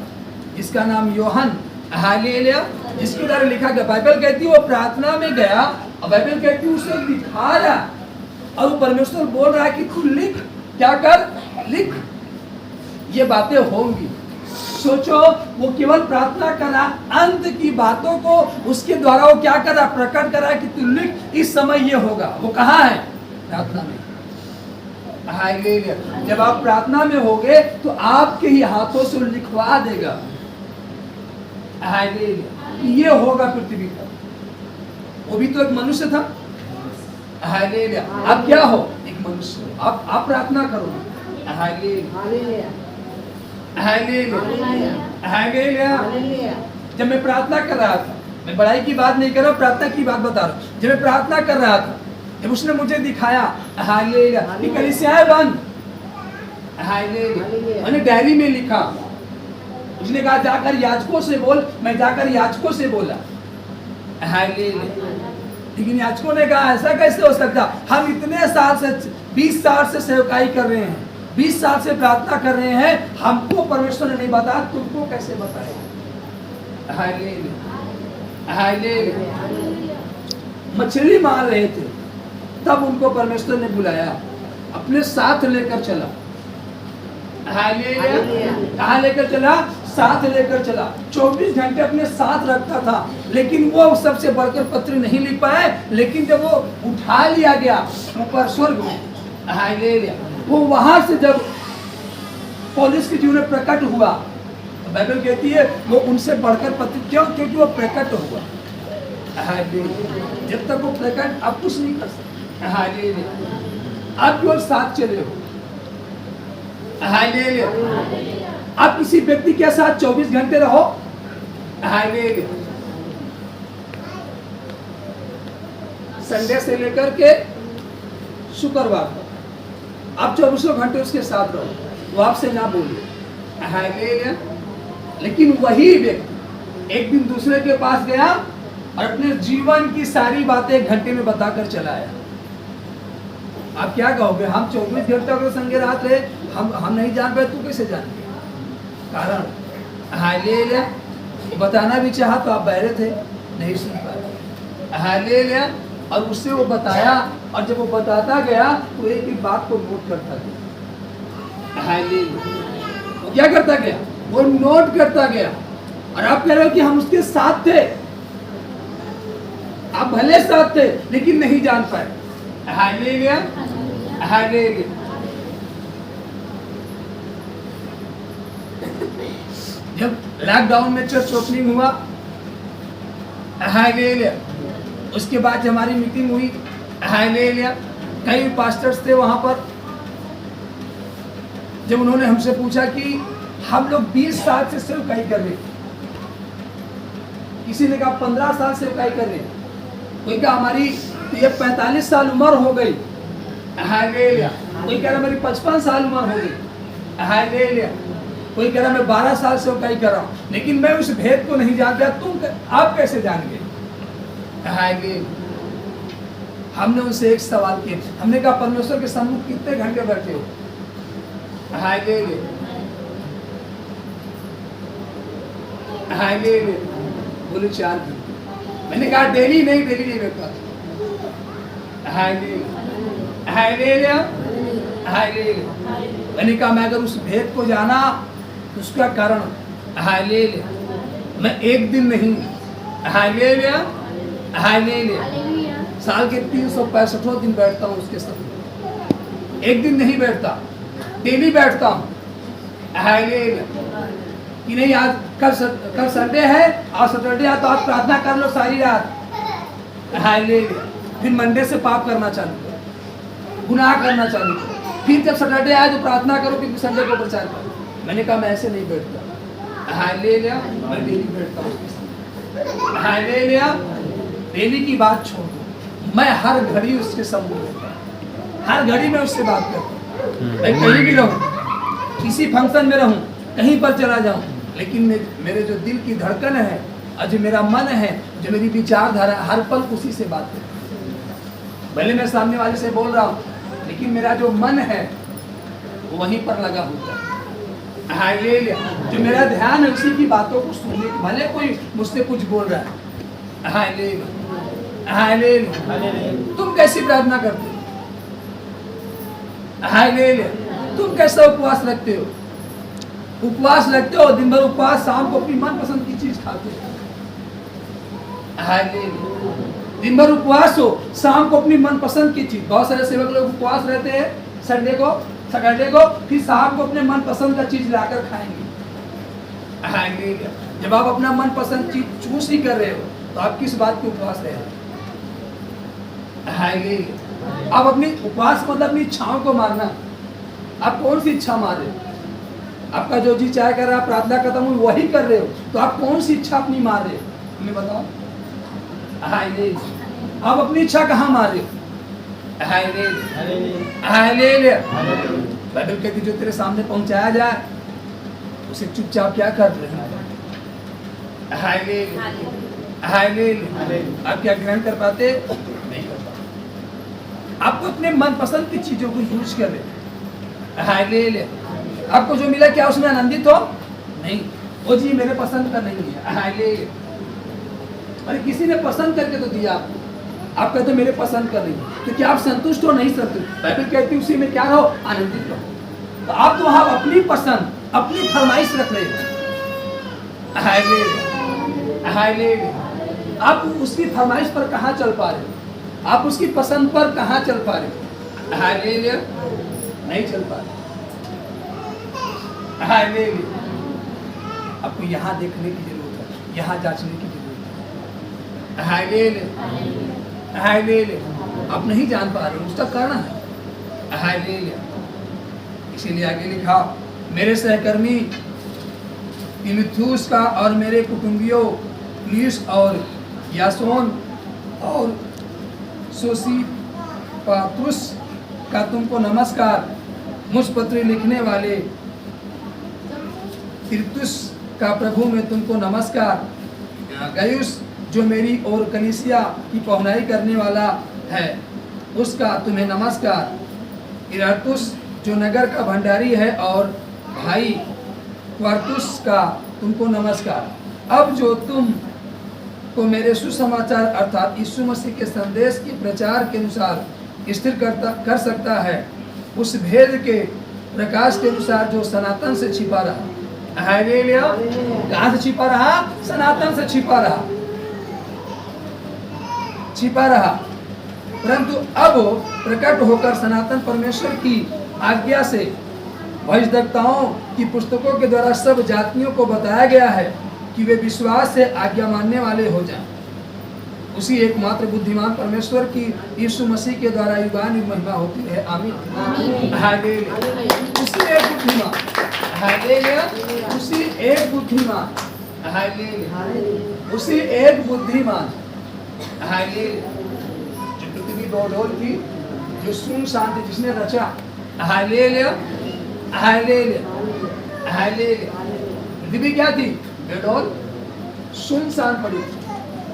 जिसका नाम यूहन्ना, हालेलुया, जिसके द्वारा लिखा गया। बाइबल कहती है वो प्रार्थना में गया और बाइबल कहती है उसे लिखा रहा, और वो परमेश्वर बोल रहा है कि तू लिख, क्या कर, लिख, ये बातें होंगी। सोचो, वो केवल प्रार्थना करा, अंत की बातों को उसके द्वारा वो क्या करा, प्रकट करा कि तू लिख, इस समय ये होगा। वो कहाँ है? प्रार्थना में। हालेलुया। जब आप प्रार्थना में होगे तो आपके ही हाथों से लिखवा देगा। हालेलुया। ये होगा पृथ्वी पर। वो भी तो एक मनुष्य था। हालेलुया। आप क्या हो? एक मनुष्य। आप प्रार्थना करो। Hallelujah, hallelujah. जब मैं प्रार्थना कर रहा था, मैं बड़ाई की बात नहीं कर रहा, प्रार्थना की बात बता रहा हूँ। जब मैं प्रार्थना कर रहा था, जब उसने मुझे दिखाया, हालेलुया, कि कलीसियाएं बंद, हालेलुया, मैंने डायरी में लिखा। उसने कहा जाकर याजकों से बोल, मैं जाकर याजकों से बोला। हालेलुया। लेकिन याजकों ने कहा ऐसा कैसे हो सकता, हम इतने साल से 20 साल से सेवकाई कर रहे हैं, 20 साल से प्रार्थना कर रहे हैं, हमको परमेश्वर ने नहीं बताया, तुमको कैसे बताया। Hallelujah, hallelujah. मछली मार रहे थे, तब उनको परमेश्वर ने बुलाया, अपने साथ लेकर चला। हालेलुया। कहाँ लेकर चला? साथ लेकर चला। 24 घंटे अपने साथ रखता था, लेकिन वो सबसे बढ़कर पत्र नहीं लिख पाए। लेकिन जब वो उठा लिया गया ऊपर स्वर्ग में, हालेलुया, वो वहां से जब पौलुस के जीवन में प्रकट हुआ, तो बाइबल कहती है वो उनसे बढ़कर पत्र, क्यों? क्योंकि वो प्रकट हुआ। हालेलुया। जब तक वो प्रकट आप कुछ नहीं कर सकते। हालेलुया। आप केवल साथ चले हो। हालेलुया। आप किसी व्यक्ति के साथ 24 घंटे रहो। हालेलुया। संडे से लेकर के शुक्रवार तक आप 24 घंटे उसके साथ रहो, वो आपसे ना बोले। हालेलुया। लेकिन वही व्यक्ति एक दिन दूसरे के पास गया और अपने जीवन की सारी बातें 1 घंटे में बताकर चला आया। आप क्या कहोगे? हम 24 घंटे अगर संगे रात रहे, हम नहीं जान पाए, तू कैसे जान? कारण हालेलुया, बताना भी चाहा तो आप बहरे थे, नहीं सुन पाए। हालेलुया। और उससे वो बताया, और जब वो बताता गया तो एक एक बात को नोट करता गया। हालेलुया। वो क्या करता गया? वो नोट करता गया। और आप कह रहे हो कि हम उसके साथ थे। आप भले साथ थे लेकिन नहीं जान पाए। Hallelujah, hallelujah. जब लॉकडाउन में चर्च ओपनिंग हुआ, हालेलुया, उसके बाद जब हमारी मीटिंग हुई, हालेलुया, कई पास्टर्स थे वहां पर। जब उन्होंने हमसे पूछा कि हम लोग 20 साल से सेवकाई कर रहे, किसी ने कहा 15 साल सेवकाई कर रहे, कोई कहा हमारी ये 45 साल उम्र हो गई, हालेलुया, कोई कह रहा हमारी 55 साल उम्र हो गई, हालेलुया, कोई कह रहा मैं 12 साल सेवकाई कर रहा हूं, लेकिन मैं उस भेद को नहीं जानता। आप कैसे जान गए? हालेलुया। हमने उनसे एक सवाल किया, हमने कहा परमेश्वर के सम्मुख कितने घंटे बैठे हो? हालेलुया, हालेलुया, बोले 4 घंटे। मैंने कहा डेली नहीं बैठा। Hallelujah, hallelujah, hallelujah. मैंने कहा मैं अगर उस भेद को जाना तो उसका कारण, हालेलुया, मैं एक दिन नहीं, हालेलुया, हालेलुया, साल के 365 दिन बैठता हूँ उसके साथ। एक दिन नहीं बैठता, डेली बैठता हूँ। हालेलुया, कि नहीं आज कल संडे है और सैटरडे है तो आज प्रार्थना कर लो सारी रात। हालेलुया, फिर मंडे से पाप करना चालू करो, गुनाह करना चालू करो, फिर जब सैटरडे आए तो प्रार्थना करो, फिर संडे को प्रचार करो। मैंने कहा मैं ऐसे नहीं बैठता। हालेलुया, मैं डेली बैठता हूँ। हालेलुया, डेली की बात छोड़ दो, मैं हर घड़ी उसके सम्मुख रहता हूँ, हर घड़ी में उससे बात करता हूँ। मैं कहीं भी रहूँ, किसी फंक्शन में रहूँ, कहीं पर चला जाऊँ, लेकिन मेरे जो दिल की धड़कन है और जो मेरा मन है, जो मेरी विचारधारा, हर पल उसी से बात करता हूँ। भले मैं सामने वाले से बोल रहा हूँ, लेकिन मेरा जो मन है वो वहीं पर लगा होता है। हालेलुया, जो मेरा ध्यान है उसी की बातों को सुनने, भले कोई मुझसे कुछ बोल रहा है। Hallelujah, hallelujah. तुम कैसी प्रार्थना करते हो? हालेलुया, तुम कैसा उपवास रखते हो? उपवास रखते हो, दिन भर उपवास, शाम को अपनी मनपसंद की चीज खाते हो। हालेलुया, दिन भर उपवास हो, शाम को अपनी मनपसंद की चीज। बहुत सारे सेवक लोग उपवास रहते हैं संडे को, सैटरडे को, फिर शाम को अपने मनपसंद का चीज लाकर खाएंगे। हालेलुया, जब आप अपना मनपसंद चीज चूज ही कर रहे हो तो आप किस बात के उपवास रहे हो? हालेलुया, आप अपनी उपवास मतलब अपनी इच्छाओं को मारना। आप कौन सी इच्छा मार रहे हो? आपका जो जी चाहे कर रहा है, प्रार्थना खत्म हुई वही कर रहे हो, तो आप कौन सी इच्छा अपनी मार रहे हो? हमें बताओ। हालेलुया, आप अपनी इच्छा कहाँ मार रहे हो? Hallelujah, hallelujah. बाइबल कहती जो तेरे सामने पहुंचाया जाए उसे चुपचाप क्या कर रहे हो? Hallelujah, hallelujah. आप क्या ग्रहण कर पाते? नहीं कर पाते। आपको अपने मनपसंद की चीजों को यूज कर रहे। हालेलुया, आपको जो मिला क्या उसमें आनंदित हो? नहीं, वो जी मेरे पसंद का नहीं है। हालेलुया, अरे किसी ने पसंद करके तो दिया आपको, आप कहते मेरे पसंद का नहीं, तो क्या आप संतुष्ट हो? नहीं संतुष्ट। बाइबल कहती है उसी में क्या रहो? आनंदित रहो। तो आप तो वहां अपनी पसंद, अपनी फरमाइश रख रहे हो। Hallelujah, hallelujah. आप उसकी फरमाइश पर कहाँ चल पा रहे हो? आप उसकी पसंद पर कहाँ चल पा रहे हो? हालेलुया, नहीं चल पा रहे। हालेलुया, आपको यहाँ देखने की जरूरत है, यहाँ जांचने की जरूरत है। Hallelujah, hallelujah. आप नहीं जान पा रहे हो, उसका कारण है। हालेलुया, इसीलिए आगे लिखा, मेरे सहकर्मी तीमुथियुस का और मेरे कुटुंबियों प्लूस और यासोन और सोसिपात्रुस का तुमको नमस्कार। मुझ पत्र लिखने वाले तिर्तुस का प्रभु में तुमको नमस्कार। गयुस जो मेरी और कलीसिया की पहुनाई करने वाला है उसका तुम्हें नमस्कार। इरातुस जो नगर का भंडारी है और भाई क्वार्टुस का तुमको नमस्कार। अब जो तुम को मेरे सुसमाचार अर्थात यीशु मसीह के संदेश के प्रचार के अनुसार स्थिर कर सकता है, उस भेद के प्रकाश के अनुसार जो सनातन से छिपा रहा। हालेलुया, कहाँ से छिपा रहा? सनातन से छिपा रहा। छिपा रहा, परंतु अब प्रकट होकर सनातन परमेश्वर की आज्ञा से भविष्यद्वक्ताओं की पुस्तकों के द्वारा सब जातियों को बताया गया है कि वे विश्वास से आज्ञा मानने वाले हो जाएं। उसी एकमात्र बुद्धिमान परमेश्वर की यीशु मसीह के द्वारा युगानुयुग महिमा होती है। आमीन। हालेलुया। उसी एक बुद्धिमान, हालेलुया, उसी एक बुद्धिमान, हालेलुया, उसी एक बुद्धिमान, हालेलुया, जो पृथ्वी डोल थी, जो सुनसान थी, जिसने रचा, हालेलुया, हालेलुया, हालेलुया। पृथ्वी क्या थी? बेडोल, सुनसान पड़ी,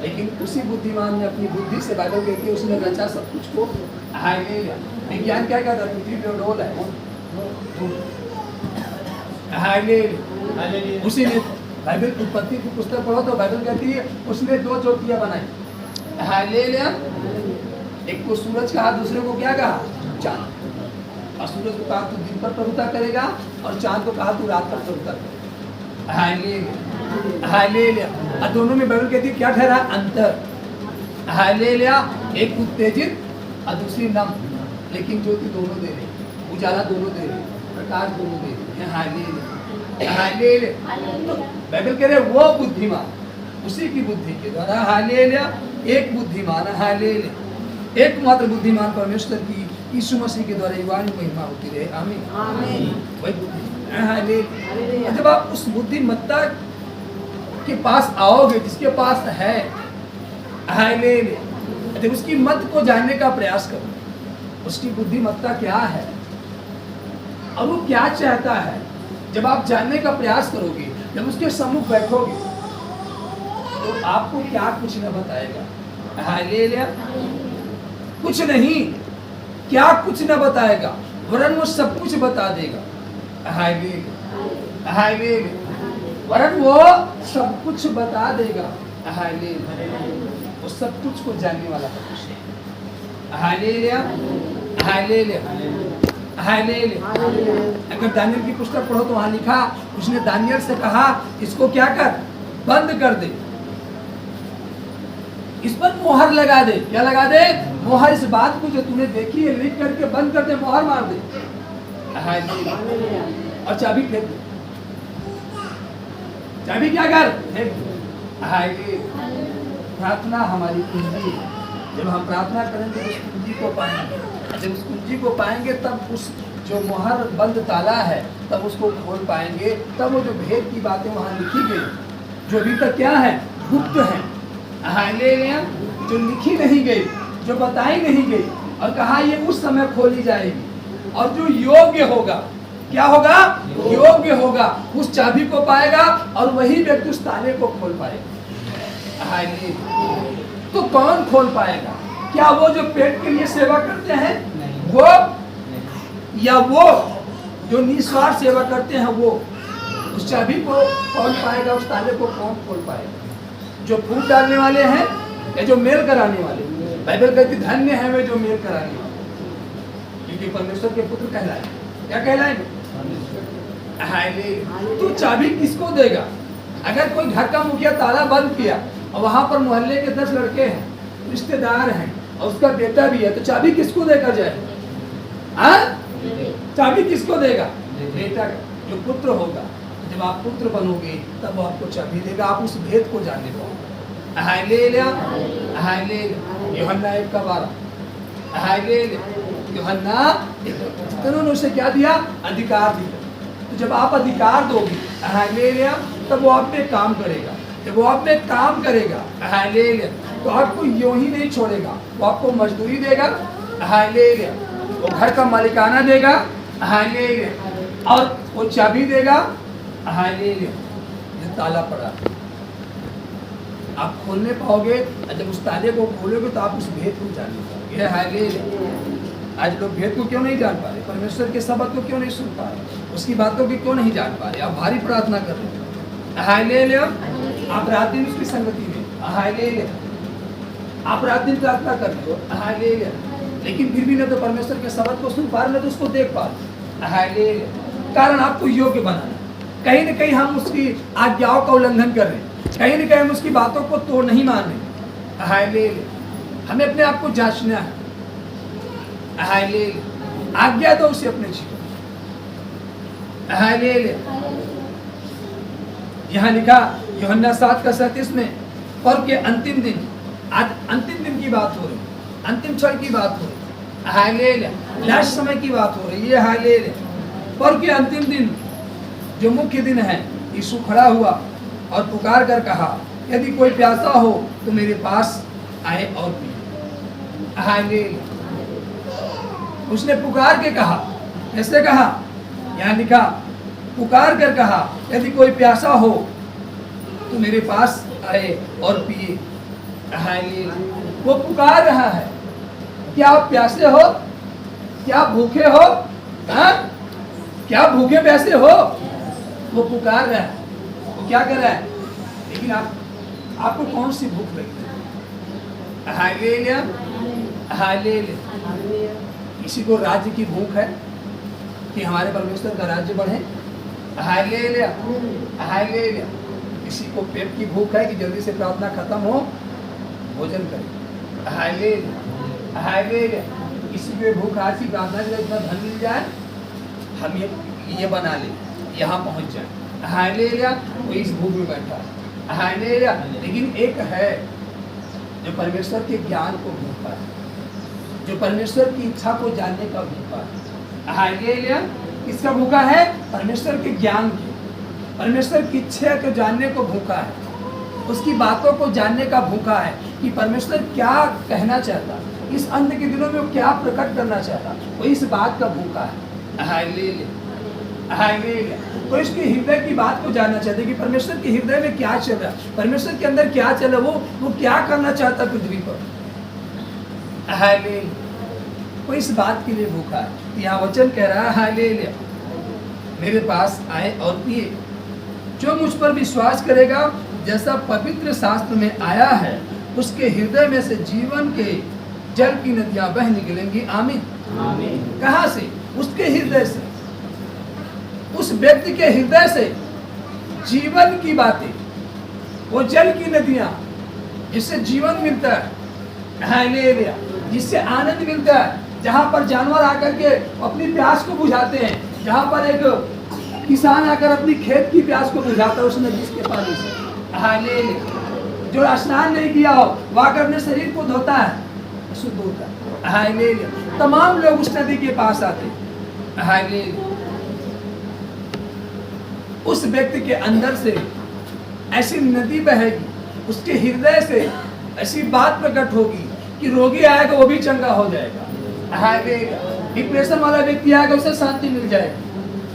लेकिन उसी बुद्धिमान ने अपनी बुद्धि से बाइबल कहती है उसने रचा सब कुछ को। हालेलुया। विज्ञान क्या कहता है? पृथ्वी बेडोल है। हालेलुया। उसी ने बाइबल उत्पत्ति की पुस्तक पढ़ो तो बाइबल कहती है उसने दो ज्योतियां बनाई। हालेलुया। एक को सूरज कहा, दूसरे को क्या कहा? चांद। और सूरज को कहा तू दिन पर प्रभुता करेगा और चांद को कहा तू रात पर प्रभुता करेगा। Hallelujah, hallelujah. और दोनों में बाइबल कहती है क्या ठहरा? अंतर। हालेलुया। एक उत्तेजित और दूसरी नम, लेकिन ज्योति दोनों दे रही, उजाला दोनों दे रही, प्रकाश दोनों दे रही है। Hallelujah, hallelujah. तो बाइबल कह रहे वो बुद्धिमान, उसी की बुद्धि के द्वारा, हालेलुया, एक बुद्धिमान, हालेलुया, एकमात्र बुद्धिमान परमेश्वर की यीशु मसीह के द्वारा युगानुयुग महिमा होती रहे। आमीन, आमीन। वही बुद्धिमान, हालेलुया। जब आप उस बुद्धिमत्ता के पास आओगे जिसके पास है, हालेलुया, जब उसकी मत को जानने का प्रयास करो, उसकी बुद्धिमत्ता क्या है और वो क्या चाहता है, जब आप जानने का प्रयास करोगे, जब उसके सम्मुख बैठोगे तो आपको क्या कुछ न बताएगा। हालेलुया। कुछ नहीं, क्या कुछ न बताएगा, वरन वो सब कुछ बता देगा। हालेलुया, हालेलुया, वरन वो सब कुछ बता देगा। हालेलुया, वो सब कुछ को जानने वाला परमेश्वर। Hallelujah, hallelujah, hallelujah. अगर दानियल की पुस्तक पढ़ो तो वहां लिखा, उसने दानियल से कहा इसको क्या कर, बंद कर दे, इस पर मोहर लगा दे। क्या लगा दे? मोहर। इस बात को जो तूने देखी है लिख करके बंद कर दे, मोहर मार दे। और चाबी फेंक दे। चाबी क्या कर? फेंक दे। प्रार्थना हमारी कुंजी है। जब हम प्रार्थना करेंगे उस कुंजी को पाएंगे, जब उस कुंजी को पाएंगे तब उस जो मोहर बंद ताला है तब उसको खोल पाएंगे, तब वो जो भेद की बातें वहां लिखी गई जो अभी तक क्या है, गुप्त है, हालेलुया, जो लिखी नहीं गई, जो बताई नहीं गई, और कहा ये उस समय खोली जाएगी, और जो योग्य होगा, क्या होगा? योग्य होगा, उस चाबी को पाएगा और वही व्यक्ति उस ताले को खोल पाएगा। हालेलुया। तो कौन खोल पाएगा? क्या वो जो पेट के लिए सेवा करते हैं वो, या वो जो निस्वार्थ सेवा करते हैं वो? उस चाबी को कौन पाएगा? उस ताले को कौन खोल पाएगा? जो फूट डालने वाले हैं या जो मेल कराने वाले? बाइबल कहती धन्य है वे जो मेल कराने वाले, क्योंकि परमेश्वर के पुत्र कहलाए। क्या कहलाएंगे? हालेलुया। तो चाबी किसको देगा? अगर कोई घर का मुखिया ताला बंद किया और वहां पर मोहल्ले के 10 लड़के हैं, रिश्तेदार हैं और उसका बेटा भी है, तो चाबी किसको देकर जाए? चाबी किसको देगा? बेटा का। जो पुत्र होगा, जब आप पुत्र बनोगे तब वो आपको चाबी देगा, आप उस भेद को जानने पाओगे। Hallelujah, hallelujah. यूहन्ना 1:12, हालेलुया। यूहन्ना, जिन्होंने उसे क्या दिया? अधिकार दिया। तो जब आप अधिकार दोगे, हालेलुया, तब वो आप पे काम करेगा। जब वो आप पे काम करेगा, हालेलुया, तो आपको यूं ही नहीं छोड़ेगा, वो आपको मजदूरी देगा। हालेलुया। वो घर का मालिकाना देगा। हालेलुया। और वो चाबी देगा। हालेलुया। ये ताला पड़ा, आप खोलने पाओगे, जब उस ताले को खोलोगे तो आप उस भेद को जानने पाओगे। हालेलुया। आज लोग भेद को क्यों नहीं जान पा रहे? परमेश्वर के शब्द को क्यों नहीं सुन पा रहे? उसकी बातों को क्यों नहीं जान पा रहे? आप भारी प्रार्थना कर रहे हो। हालेलुया। आप रात दिन उसकी संगति में, हालेलुया, आप रात दिन प्रार्थना कर रहे हो। हालेलुया। लेकिन फिर भी न तो परमेश्वर के शब्द को सुन पा रहे, न तो उसको देख पा रहे। हालेलुया। कारण आपको योग्य बनाना। कहीं न कहीं हम उसकी आज्ञाओं का उल्लंघन कर रहे हैं, कहीं न कहीं हम उसकी बातों को तोड़ नहीं मान रहे। हालेलुया। हमें अपने आप को जांचना है। हालेलुया। आज्ञा दो उसे अपने जीवन। हालेलुया। यहाँ लिखा यूहन्ना 7:37 में, पर्व के अंतिम दिन, आज अंतिम दिन की बात हो रही, अंतिम क्षण की बात हो रही। हालेलुया। लास्ट समय की बात हो रही है। हालेलुया। पर्व के अंतिम दिन जो मुख्य दिन है, यीशु खड़ा हुआ और पुकार कर कहा, यदि कोई प्यासा हो तो मेरे पास आए और पिए। हालेलुया। उसने पुकार के कहा। कैसे कहा? यहाँ लिखा, पुकार कर कहा, यदि कोई प्यासा हो तो मेरे पास आए और पिए। हालेलुया। वो पुकार रहा है। क्या आप प्यासे हो? क्या आप भूखे हो? हाँ? क्या आप भूखे प्यासे हो? वो पुकार रहा है। वो क्या कर रहा है? लेकिन आपको कौन सी भूख लगी? हालेलुया। हालेलुया। किसी को राज्य की भूख है कि हमारे परमेश्वर का राज्य बढ़े। हालेलुया। हालेलुया। किसी को पेट की भूख है कि जल्दी से प्रार्थना खत्म हो, भोजन करे। हालेलुया। हालेलुया। किसी को भूख आज की प्रार्थना के लिए इतना धन मिल जाए, हम ये बना ले, यहाँ पहुंच जाए। हालेलुया। वो इस भूख में बैठा है। हालेलुया। लेकिन एक है जो परमेश्वर के ज्ञान को भूखा है, जो परमेश्वर की इच्छा को जानने का भूखा है। हालेलुया। किसका भूखा है? परमेश्वर के ज्ञान के, परमेश्वर की इच्छा को जानने को भूखा है, उसकी बातों को जानने का भूखा है कि परमेश्वर क्या कहना चाहता, इस अंत के दिनों में वो क्या प्रकट करना चाहता, वो इस बात का भूखा है। हालेलुया। हालेलुया। तो इसके हृदय की बात को जानना चाहते कि परमेश्वर के हृदय में क्या चल रहा है, परमेश्वर के अंदर क्या चल रहा है, वो क्या करना चाहता पृथ्वी पर। हालेलुया। वो इस बात के लिए भूखा है। यहाँ वचन कह रहा है, हालेलुया, मेरे पास आए और पिए। जो मुझ पर विश्वास करेगा, जैसा पवित्र शास्त्र में आया है, उसके हृदय में से जीवन के जल की नदियां बह निकलेंगी। आमीन। आमीन। कहाँ से? उसके हृदय से, उस व्यक्ति के हृदय से जीवन की बातें, वो जल की नदियां जिससे जीवन मिलता है। हालेलुया। जिससे आनंद मिलता है, जहां पर जानवर आकर के अपनी प्यास को बुझाते हैं, जहां पर एक किसान आकर अपनी खेत की प्यास को बुझाता है उस नदी के पानी से। हालेलुया। जो स्नान नहीं किया हो वह आकर अपने शरीर को धोता है, शुद्ध होता है। हालेलुया। तमाम लोग उस नदी के पास आते हैं। हालेलुया। उस व्यक्ति के अंदर से ऐसी नदी बहेगी, उसके हृदय से ऐसी बात प्रकट होगी कि रोगी आएगा वो भी चंगा हो जाएगा। हालेलुया। डिप्रेशन वाला व्यक्ति आएगा उसे शांति मिल जाएगी।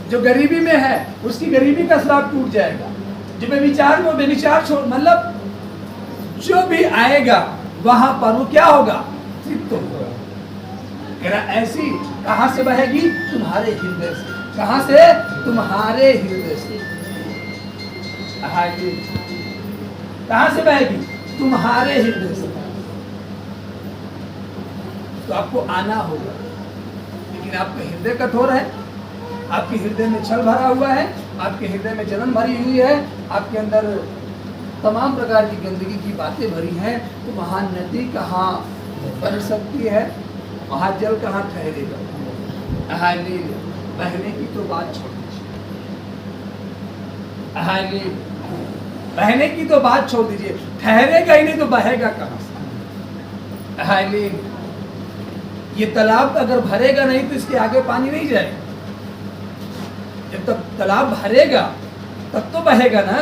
जो गरीबी में है उसकी गरीबी का श्राप टूट जाएगा। जो बेविचार में बेविचार छोड़, मतलब जो भी आएगा वहां पर वो क्या होगा? तृप्त होगा। ऐसी कहां से बहेगी? तुम्हारे हृदय से। कहां से? तुम्हारे हृदय से। कहां से बहेगी? तुम्हारे हृदय से। तो आपको आना होगा, लेकिन आपका हृदय कठोर है, आपके हृदय में छल भरा हुआ है, आपके हृदय में जलन भरी हुई है, आपके अंदर तमाम प्रकार की गंदगी की बातें भरी हैं, तो वहाँ नदी कहाँ बन सकती है? वहाँ जल कहाँ ठहरेगा? हालेलुया। बहने की तो बात छोड़ दीजिए। हालेलुया। बहने की तो बात छोड़ दीजिए, ठहरेगा ही नहीं तो बहेगा कहाँ से? हालेलुया। ये तालाब अगर भरेगा नहीं तो इसके आगे पानी नहीं जाएगा। जब तक तालाब भरेगा तब तो बहेगा ना,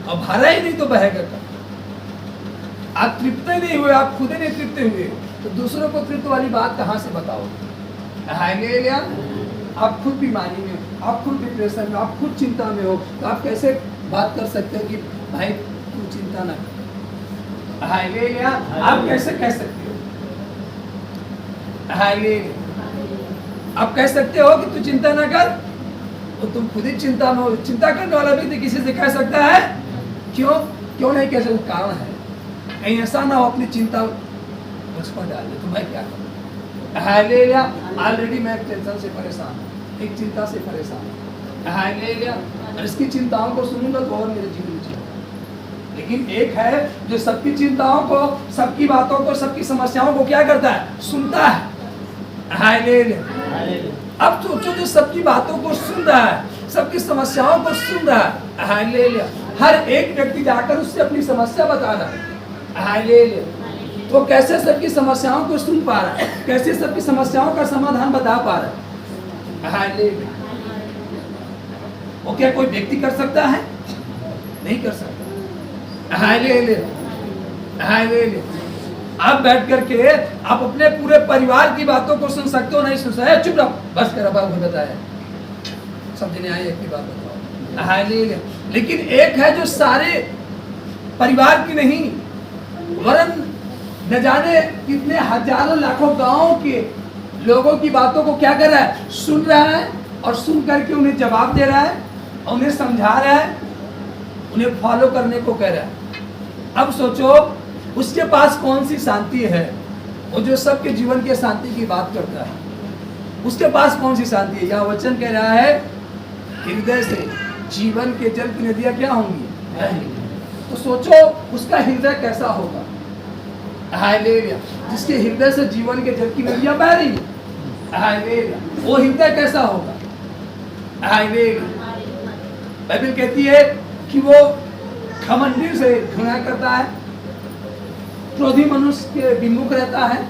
और भरा ही नहीं तो बहेगा कब? आप तृप्त ही नहीं हुए, आप खुद ही नहीं तृप्त हुए, तो दूसरों को तृप्त वाली बात कहाँ से बताओगे? हालेलुया। आप खुद बीमारी में, आप खुद डिप्रेशन में, आप खुद चिंता में हो, तो आप कैसे बात कर सकते हो कि भाई तू चिंता ना कर? हालेलुया। आप कैसे कह सकते हो? हालेलुया। आप कह सकते हो कि तू चिंता ना कर, तो तुम खुद ही चिंता में हो। चिंता करने वाला व्यक्ति किसी से कह सकता है? क्यों नहीं कह सकता? कारण है, कहीं ऐसा ना हो अपनी चिंता मुझ पर डाल दे, तो मैं क्या करूं? हालेलुया। ऑलरेडी मैं एक टेंशन से परेशान हूं, एक चिंता से परेशान हूं। हालेलुया। और इसकी चिंताओं को सुनूंगा तो और मेरे जीवन में चिंता, लेकिन एक है जो सबकी चिंताओं को, सबकी बातों को, सबकी समस्याओं को क्या करता है, सुनता है। हालेलुया। अब सोचो जो सबकी बातों को सुन रहा है, सबकी समस्याओं को सुन रहा है, हालेलुया, हर एक व्यक्ति जाकर उससे अपनी समस्या बता रहा है, हालेलुया, तो कैसे सबकी समस्याओं को सुन पा रहा है, कैसे सबकी समस्याओं का समाधान बता पा रहा है, हालेलुया। वो क्या कोई व्यक्ति कर सकता है? नहीं कर सकता। Hallelujah, hallelujah. आप बैठ करके आप अपने पूरे परिवार की बातों को सुन सकते हो, नहीं सुन सकते? चुप रहो, बस कर, अब बताया, समझने आई एक की बात बताओ, हालेलुया। लेकिन एक है जो सारे परिवार की नहीं, वरन न जाने कितने हजारों लाखों गांवों के लोगों की बातों को क्या कर रहा है, सुन रहा है, और सुन करके उन्हें जवाब दे रहा है, उन्हें समझा रहा है, उन्हें फॉलो करने को कह रहा है। अब सोचो उसके पास कौन सी शांति है, वो जो सबके जीवन के शांति की बात करता है, उसके पास कौन सी शांति है? यह वचन कह रहा है हृदय से जीवन के जल की नदियां क्या होंगी, तो सोचो उसका हृदय कैसा होगा, हालेलुया, जिसके हृदय से जीवन के जल की नदियां बह रही है, हालेलुया, वो हृदय कैसा होगा, हालेलुया। बाइबल कहती है कि वो घमंडी से घृणा करता है, क्रोधी मनुष्य के विमुख रहता है,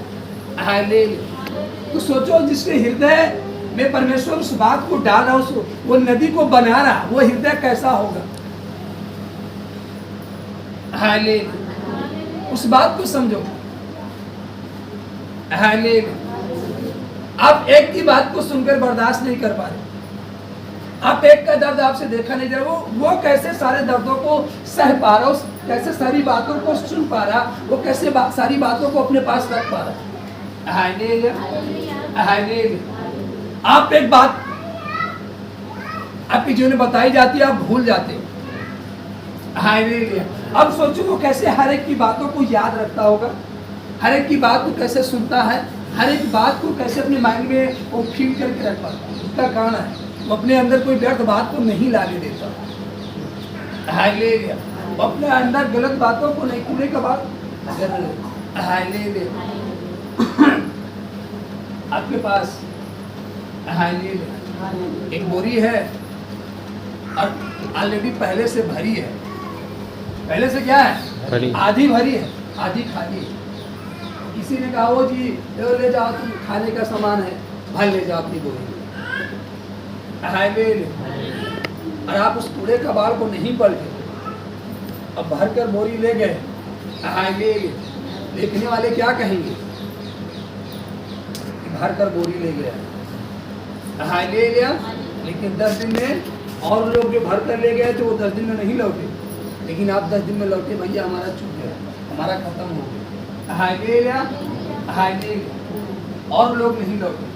हालेलुया। तो सोचो जिसके हृदय में परमेश्वर उस बात को डाल रहा, उसको वो नदी को बना रहा, वो हृदय कैसा होगा, हालेलुया। उस बात को समझो, हालेलुया। आप एक की बात को सुनकर बर्दाश्त नहीं कर पा रहे, आप एक का दर्द आपसे देखा नहीं जा रहा, वो कैसे सारे दर्दों को सह पा रहा, कैसे सारी बातों को सुन पा रहा, वो कैसे सारी बातों को अपने पास रख पा रहा, हालेलुया, हालेलुया। आप एक बात आपकी जीवन में बताई जाती है, आप भूल जाते हो, हालेलुया। अब सोचो वो कैसे हर एक की बातों को याद रखता होगा, हर एक की बात को कैसे सुनता है, हर एक बात को कैसे अपने माइंड में वो फील करके रख पाता है। उसका कारण है वो अपने अंदर कोई व्यर्थ बात को नहीं लाने देता, हालेलुया। वो अपने अंदर गलत बातों को नहीं, कूड़े का बात, हालेलुया। आपके पास हालेलुया एक बोरी है और ऑलरेडी पहले से भरी है, पहले से क्या है, आधी भरी है, आधी खाली है। किसी ने कहा वो जी ले जाओ, तुम खाने का सामान है, भर ले जाओ अपनी बोरी, और आप उस कूड़े कबाड़ को नहीं पलटे, अब भर कर बोरी ले गए, देखने वाले क्या कहेंगे, भर कर बोरी ले गया, लेकिन 10 दिन में और लोग जो भर कर ले गए थे वो 10 दिन में नहीं लौटे, लेकिन आप 10 दिन में लौटे, भैया हमारा चूक गया, हमारा खत्म हो गया, हालेलुया, हालेलुया, और लोग नहीं लौटे,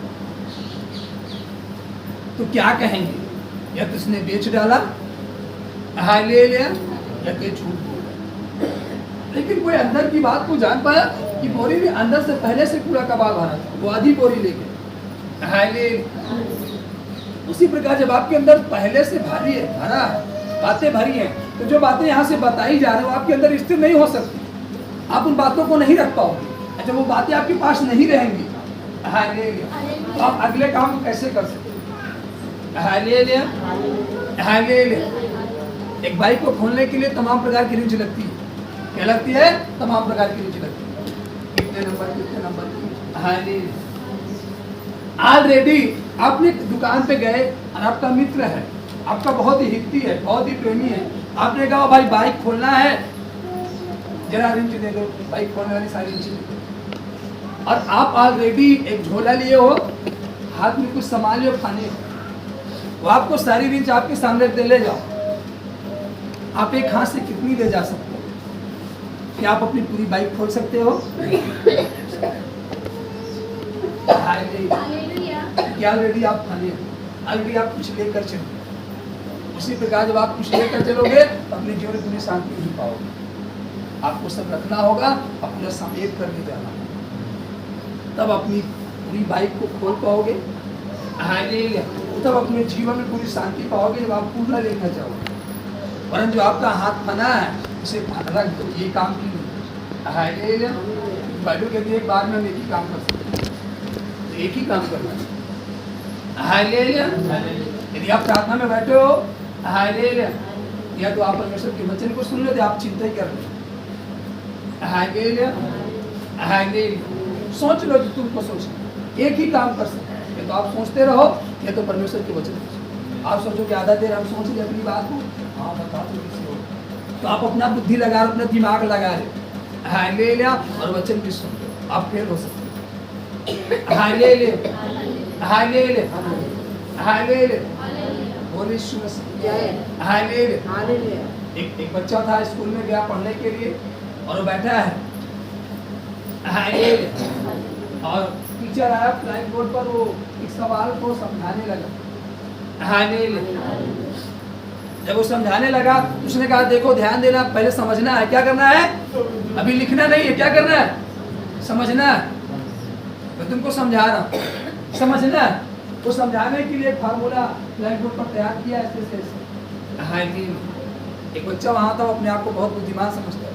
तो क्या कहेंगे, या तो उसने बेच डाला, हालेलुया, या कोई झूठ बोला। लेकिन कोई अंदर की बात को जान पाया कि बोरी में अंदर से पहले से कूड़ा कबाड़ भरा था, वो आधी बोरी ले गए, हालेलुया। उसी प्रकार जब आपके अंदर पहले से भरी है, भरा है, बातें भरी हैं, तो जो बातें यहाँ से बताई जा रही है वो आपके अंदर स्थिर नहीं हो सकती, आप उन बातों को नहीं रख पाओगे। अच्छा, वो बातें आपके पास नहीं रहेंगी, हालेलुया, तो आप अगले काम को कैसे कर सकते, हालेलुया, हालेलुया। एक बाइक को खोलने के लिए तमाम प्रकार की रिंच लगती है, क्या लगती है, तमाम प्रकार की रिंच लगती है, कितने नंबर की, हालेलुया। ऑलरेडी आपने दुकान पे गए और आपका मित्र है, आपका बहुत ही हित्ती है, बहुत ही प्रेमी है, आपने कहा भाई बाइक खोलना है, जरा रिंच दे दो, बाइक खोलने वाली सारी रिंच दे दो, और आप ऑलरेडी एक झोला लिए हो, हाथ में कुछ सामान लियो खाने को, वो आपको सारी रिंच आपके सामने दे ले जाओ, आप एक हाथ से कितनी ले जा सकते हो, क्या आप अपनी पूरी बाइक खोल सकते हो, क्या ऑलरेडी आप खाने, ऑलरेडी आप कुछ लेकर चलोगे, उसी प्रकार जब आप कुछ लेकर चलोगे तो अपने जीवन में पूरी शांति नहीं पाओगे, आपको सब रखना होगा, अपना समेट करके जाना, तब अपनी पूरी बाइक को खोल पाओगे, हालेलुया, तब अपने जीवन में पूरी शांति पाओगे जब आप पूरा लेकर जाओगे। परंतु जो आपका हाथ फना है, उसे रख दो, ये काम की नहीं। हालेलुया। बाइबल कहती है एक बार में हम एक ही काम कर सकते हैं, तो एक ही काम करना है। हालेलुया। यदि आप प्रार्थना में बैठे हो, हालेलुया, या तो आप परमेश्वर के वचन को सुन लो, आप चिंता ही कर लो। हालेलुया। हालेलुया। सोच लो जो तुमको सोचना, एक ही काम कर सकते हैं, या तो आप सोचते रहो या तो परमेश्वर के वचन को सुनो। आप सोचो कि आधा देर हम सोच ले अपनी बात को, हाँ बता दो किसी हो, तो आप अपना बुद्धि लगा रहे, अपना दिमाग लगा रहे। हालेलुया। और वचन भी सुन लो, आप फेल हो सकते हैं। हालेलुया। हालेलुया। हालेलुया। बोले यीशु मसीह। हालेलुया। एक बच्चा था, स्कूल में गया पढ़ने के लिए और वो बैठा है। हालेलुया। और टीचर आया ब्लैक बोर्ड पर, वो एक सवाल को समझाने लगा। हालेलुया। जब वो समझाने लगा, उसने कहा देखो ध्यान देना, पहले समझना है, क्या करना है, अभी लिखना नहीं है, क्या करना है, समझना है। मैं तुमको समझा रहा हूँ, समझना है। वो समझाने के लिए एक फार्मूला ब्लैक बोर्ड पर तैयार किया ऐसे। हालेलुया। एक बच्चा वहाँ था, अपने आप को बहुत बुद्धिमान समझता है।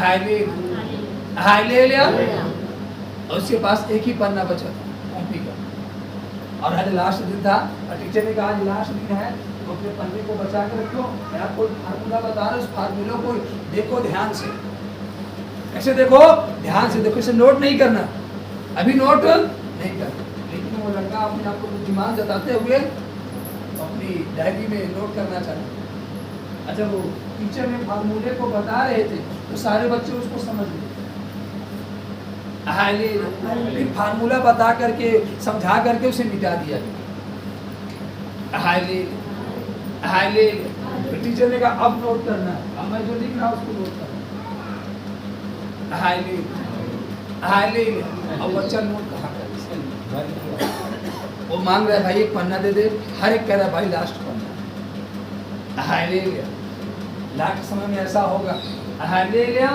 हालेलुया। हालेलुया। और उसके पास एक ही पन्ना बचा था कॉपी का, और आज लास्ट दिन था और टीचर ने कहा आज लास्ट दिन है, तो अपने पन्ने को बचा के रखो, मैं आपको फार्मूला बता रहा हूँ, उस फार्मूला को देखो ध्यान से। ऐसे देखो, ध्यान से देखो, इसे नोट नहीं करना, अभी नोट नहीं करना। लेकिन वो लड़का अपने आप को बुद्धिमान जताते हुए अपनी डायरी में नोट करना चाहता। अच्छा, वो टीचर ने फार्मूले को बता रहे थे तो सारे बच्चे उसको समझ गए। फिर फार्मूला बता करके, समझा करके उसे मिटा दिया। हालेलुया। टीचर ने कहा अब नोट करना है, अब मैं जो लिख रहा हूँ उसको नोट करना। हालेलुया। अब बच्चा नोट कहाँ करे, वो मांग रहा है भाई एक पन्ना दे दे, हर एक कह रहा है भाई लास्ट पन्ना। हालेलुया। लास्ट समय में ऐसा होगा। हालेलुया।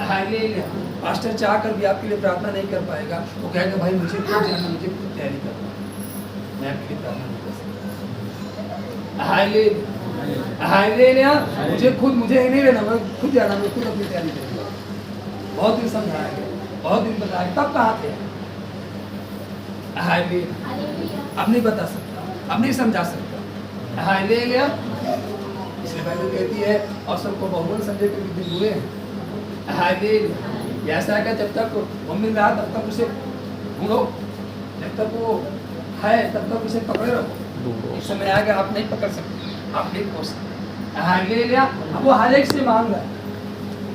हालेलुया। पास्टर चाह कर भी आपके लिए प्रार्थना नहीं कर पाएगा, वो कहेगा भाई मुझे खुद जाना, मुझे खुद तैयारी करना, मैं आपके लिए प्रार्थना नहीं कर सकता। हालेलुया। हालेलुया। मुझे ही नहीं लेना, मैं खुद जाना, मैं खुद अपनी तैयारी करूँगा। बहुत दिन समझाया गया, बहुत दिन बताया, तब कहाँ थे। हालेलुया। अब नहीं बता सकता, अब नहीं समझा सकता। हालेलुया। इसलिए बाइबल कहती है और सबको बहुमत समझे के भी दिन हुए हैं। हालेलुया। ऐसा है कि जब तक वो मिल रहा तब तक उसे ढूंढो, जब तक वो है तब तक उसे पकड़े रहो। इस समय आएगा आप नहीं पकड़ सकते, आप नहीं पहुँच सकते। हालेलुया। अब वो हर एक से मांग रहा है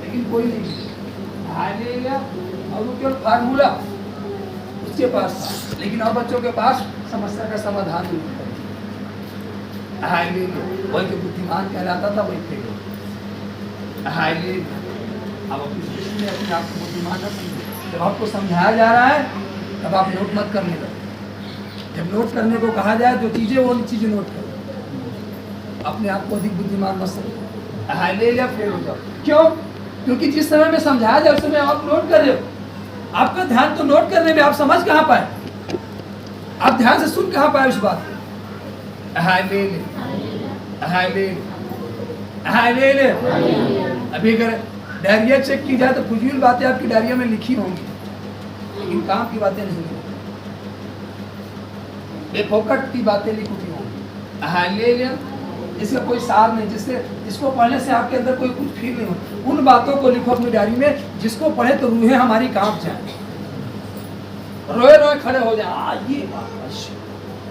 लेकिन कोई नहीं। हालेलुया। और वो केवल फार्मूला उसके पास था, लेकिन और बच्चों के पास समस्या का समाधान नहीं। हालेलुया। वही जो बुद्धिमान कहलाता था वही फेल। हालेलुया। अब अपनी दृष्टि में अपने आप को बुद्धिमान न समझे। जब आपको समझाया जा रहा है तब आप नोट मत करने लगे। जब नोट करने को कहा जाए तो चीजें वो चीजें नोट करो, अपने आप को अधिक बुद्धिमान मत समझो। हालेलुया। फेल हो जाओ। क्यों? क्योंकि जिस समय में समझाया जाए उस समय आप नोट कर रहे हो, आपका ध्यान तो नोट करने में, आप समझ कहाँ पाए, आप ध्यान से सुन कहाँ पाए उस बात को। हालेलुया। हालेलुया। हालेलुया। अभी अगर डायरिया चेक की जाए तो फजूल बातें आपकी डायरिया में लिखी होंगी, लेकिन काम की बातें नहीं लिखी, बेफोकट की बातें लिखी होंगी। हालेलुया। जिसका कोई सार नहीं, जिसको पढ़ने से आपके अंदर कोई कुछ फील नहीं हो, उन बातों को लिखो अपनी डायरी में, जिसको पढ़े तो रूहें हमारी कांप जाए, रोए रोए खड़े हो जाए। ये बात,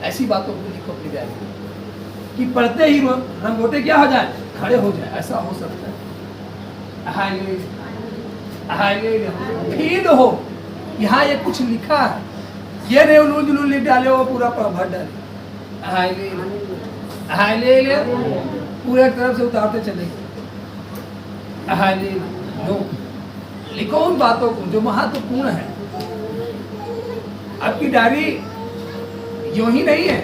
ऐसी बातों को लिखो अपनी डायरी में कि पढ़ते ही रंगोटे क्या हो जाए, खड़े हो जाए। ऐसा हो सकता है। हालेलुया। हालेलुया। फील हो यहाँ ये कुछ लिखा है, ये नहीं उलूल जुलूल लिख डाले वो पूरा भर डाले। हालेलुया। हालेलुया। पूरे तरफ से उतारते चलेंगे। हालेलुया। नो, लिखो उन बातों को जो महत्वपूर्ण है। आपकी डायरी यूं ही नहीं है,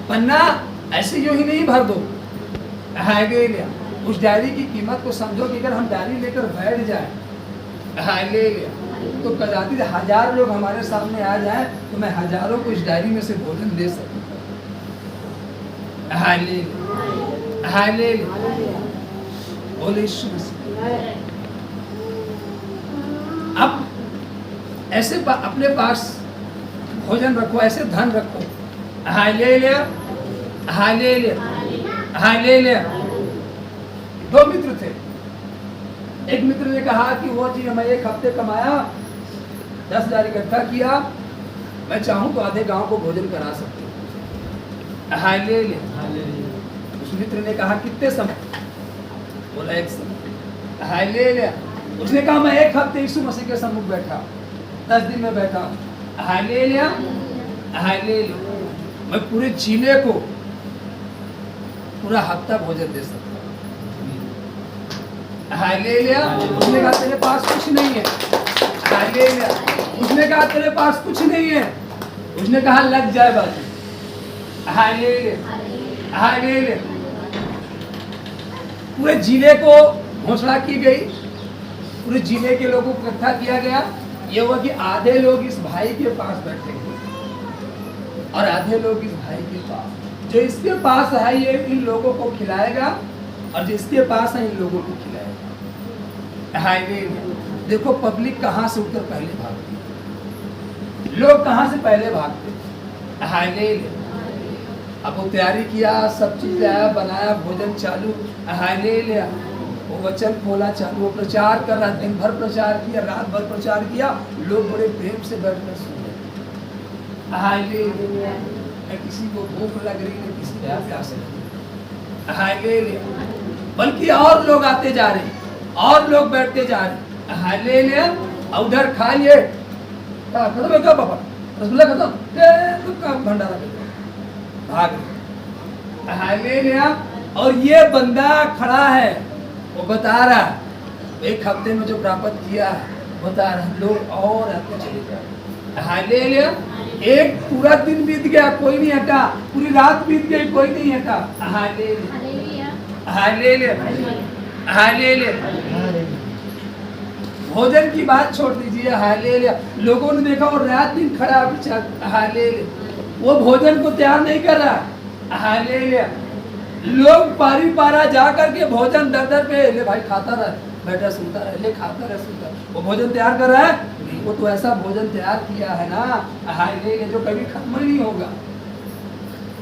पन्ना ऐसे यूं ही नहीं भर दो। हालेलुया। उस डायरी की कीमत को समझो कि अगर हम डायरी लेकर बैठ जाए, हालेलुया, तो कदाचित 1000 लोग हमारे सामने आ जाए तो मैं हजारों को इस डायरी में से भोजन दे सकूं। हालेलुया। हालेलुया। बोले यीशु मसीह। अब ऐसे अपने पास भोजन रखो, ऐसे धन रखो। Hallelujah, hallelujah, hallelujah. दो मित्र थे। एक मित्र ने कहा कि वो जी मैं एक हफ्ते कमाया, 10,000 इकट्ठा किया, मैं चाहूं तो आधे गांव को भोजन करा सकती हूँ। हालेलुया। उस मित्र ने कहा कितने समय? बोला एक समय। हालेलुया। उसने कहा मैं एक हफ्ते यीशु मसीह के सम्मुख बैठा, 10 दिन में बैठा। Hallelujah, hallelujah. मैं पूरे जिले को पूरा हफ्ता भोजन दे सकता हूँ। हालेलुया। उसने कहा तेरे पास कुछ नहीं है। हालेलुया। उसने कहा तेरे पास कुछ नहीं है। उसने कहा लग जाए बाजू। Hallelujah, hallelujah. पूरे जिले को घोषणा की गई, पूरे जिले के लोगों को इकट्ठा किया गया। ये हुआ कि आधे लोग इस भाई के पास बैठेंगे और आधे लोग इस भाई के पास। जो इसके पास है ये इन लोगों को खिलाएगा और जिसके पास है इन लोगों को खिलाएगा। हाईवे में देखो पब्लिक कहाँ से उतर पहले भागती है, लोग कहाँ से पहले भागते। हाईवे अब वो तैयारी किया, सब चीज लाया, बनाया, भोजन चालू। हाईवे लिया, वो वचन खोला, चालू, वो प्रचार कर रहा, दिन भर प्रचार किया, रात भर प्रचार किया, लोग बड़े प्रेम से बैठकर सुन रहे। हालेलुया। किसी को भूख लग रही है, किसी को प्यास लगी। हालेलुया। बल्कि और लोग आते जा रहे, और लोग बैठते जा रहे। हालेलुया। उधर खा लिए, खत्म है क्या पापा? रसगुल्ला खत्म, का भंडारा भाग। हालेलुया। और ये बंदा खड़ा है, वो बता रहा है एक हफ्ते में जो प्राप्त किया है, बता रहा है, लोग और आते चले जाए। हालेलुया। एक पूरा दिन बीत गया, कोई नहीं हटा, पूरी रात बीत गई, कोई नहीं हटा। Hallelujah, hallelujah, hallelujah. भोजन की बात छोड़ दीजिए। हालेलुया। लोगों ने देखा और रात दिन खड़ा। हालेलुया। वो भोजन को तैयार नहीं कर रहा। हालेलुया। लोग पारी पारा जा करके भोजन दर दर पे, ले भाई खाता रहे, बैठा सुनता रहे, ले खाता रहे, सुनता रहे। वो भोजन तैयार कर रहा है, वो तो ऐसा भोजन तैयार किया है ना, हालेलुया, जो कभी खत्म नहीं होगा।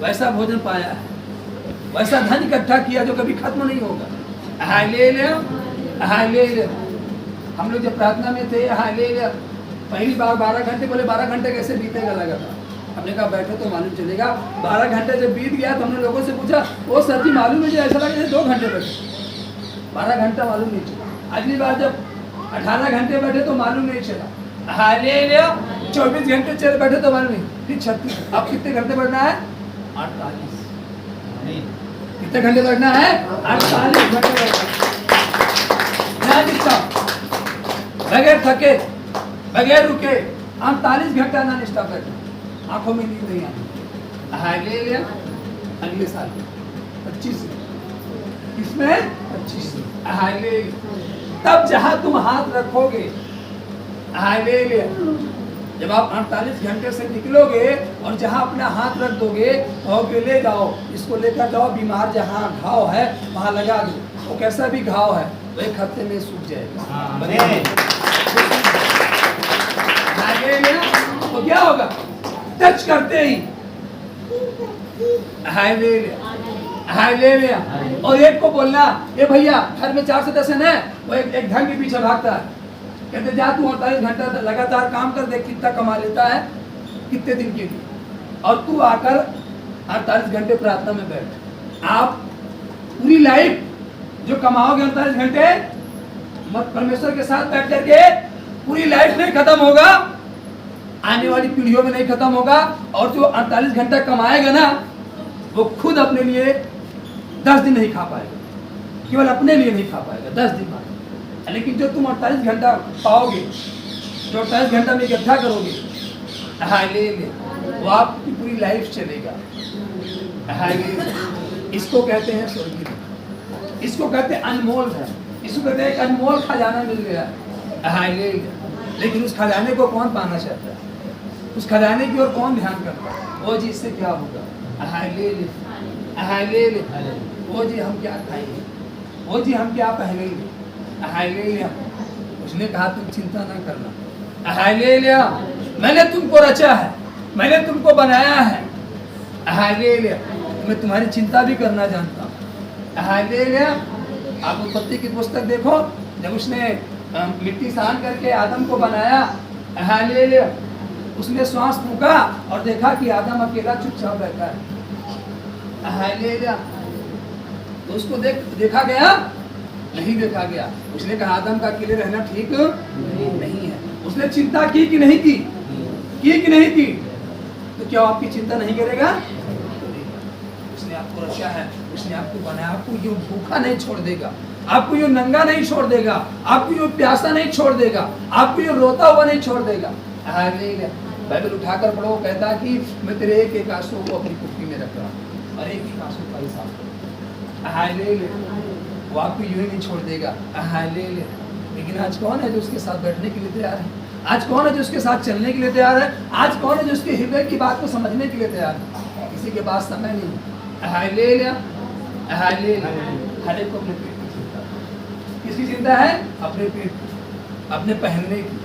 वैसा भोजन पाया है, वैसा धन इकट्ठा किया जो कभी खत्म नहीं होगा। Hallelujah, hallelujah. हम लोग जब प्रार्थना में थे, हालेलुया, पहली बार 12 घंटे, बोले 12 घंटे कैसे बीतेगा लगा था। हमने कहा बैठो तो मालूम चलेगा। 12 घंटे जब बीत गया तो हमने लोगों से पूछा, वो सर जी मालूम है, ऐसा लगा 2 घंटे बैठे, 12 घंटा मालूम नहीं चला। अगली बार जब 18 घंटे बैठे तो मालूम नहीं चला। हालेलुया। 24 घंटे चल बैठे तो मालूम नहीं, फिर 36। अब कितने घंटे बैठना है? 48। कितने घंटे बैठना है? 48 घंटे बैठना। बगैर थके, बगैर रुके 48 घंटा नॉन स्टॉप बैठना, आंखों में नींद नहीं आती। हालेलुया। अगले साल 25 इसमें 25। हालेलुया। तब जहां तुम हाथ रखोगे, हालेलुया, जब आप 48 घंटे से निकलोगे और जहां अपना हाथ रख दोगे, कहोगे ले जाओ, इसको लेकर जाओ, बीमार जहां घाव है वहां लगा दो। वो कैसा भी घाव है वो 1 हफ्ते में सूख जाएगा। तो क्या होगा? टच करते ही। Hallelujah, hallelujah. और एक को बोलना, ये भैया घर में 4 सदस्य है, वो एक धन के पीछे भागता है, कहते जा तू 48 घंटा लगातार काम कर, देख कितना कमा लेता है कितने दिन के लिए, और तू आकर 48 घंटे प्रार्थना में बैठ। आप पूरी लाइफ जो कमाओगे 48 घंटे मत परमेश्वर के साथ बैठ करके, पूरी लाइफ नहीं खत्म होगा, आने वाली पीढ़ियों में नहीं खत्म होगा। और जो 48 घंटा कमाएगा ना, वो खुद अपने लिए 10 दिन नहीं खा पाएगा, केवल अपने लिए नहीं खा पाएगा 10 दिन बाद। लेकिन जो तुम 48 घंटा पाओगे, जो 48 घंटा में इकट्ठा करोगे, हालेलुया, वो आपकी पूरी लाइफ चलेगा। हालेलुया। इसको कहते हैं स्वर्गीय, इसको कहते हैं अनमोल है, इसको कहते हैं एक अनमोल खजाना मिल गया। हालेलुया। लेकिन उस खजाने को कौन पाना चाहता है? उस खजाने की ओर कौन ध्यान करता है? वो जी इससे क्या होगा? Hallelujah, hallelujah. वो जी हम क्या खाएंगे, वो जी हम क्या पहनेंगे? हालेलुया। उसने कहा तुम चिंता ना करना, हालेलुया, मैंने तुमको रचा है, मैंने तुमको बनाया है, हालेलुया, मैं तुम्हारी चिंता भी करना जानता हूँ, हालेलुया। आप उत्पत्ति की पुस्तक देखो, जब उसने मिट्टी सान करके आदम को बनाया, हालेलुया, उसने श्वास फूंका और देखा कि आदम अकेला चुपचाप रहता है, हालेलुया। तो उसको देखा गया? नहीं देखा गया। उसने कहा आदम का अकेले रहना ठीक नहीं है। उसने चिंता की कि नहीं की? की कि नहीं की? तो क्या आपकी चिंता नहीं करेगा? उसने आपको रचा है, उसने आपको बनाया, आपको यूं भूखा नहीं छोड़ देगा, आपको यूं नंगा नहीं छोड़ देगा, आपको यूं प्यासा नहीं छोड़ देगा, आपको यूं रोता हुआ नहीं छोड़ देगा। हालेलुया। बाइबल उठाकर पढ़ो, कहता कि मैं तेरे एक एक आंसू को अपनी कुप्पी में रख रहा हूँ और एक एक आंसू का हिसाब। हालेलुया। वो आपको यूं ही नहीं छोड़ देगा, हालेलुया। लेकिन आज कौन है जो उसके साथ बैठने के लिए तैयार है? आज कौन है जो उसके साथ चलने के लिए तैयार है? आज कौन है जो उसके हृदय की बात को समझने के लिए तैयार है? किसी के पास समय नहीं। Hallelujah, hallelujah. हर एक को अपने पेट की चिंता। किसकी चिंता है? अपने पेट, अपने पहनने की,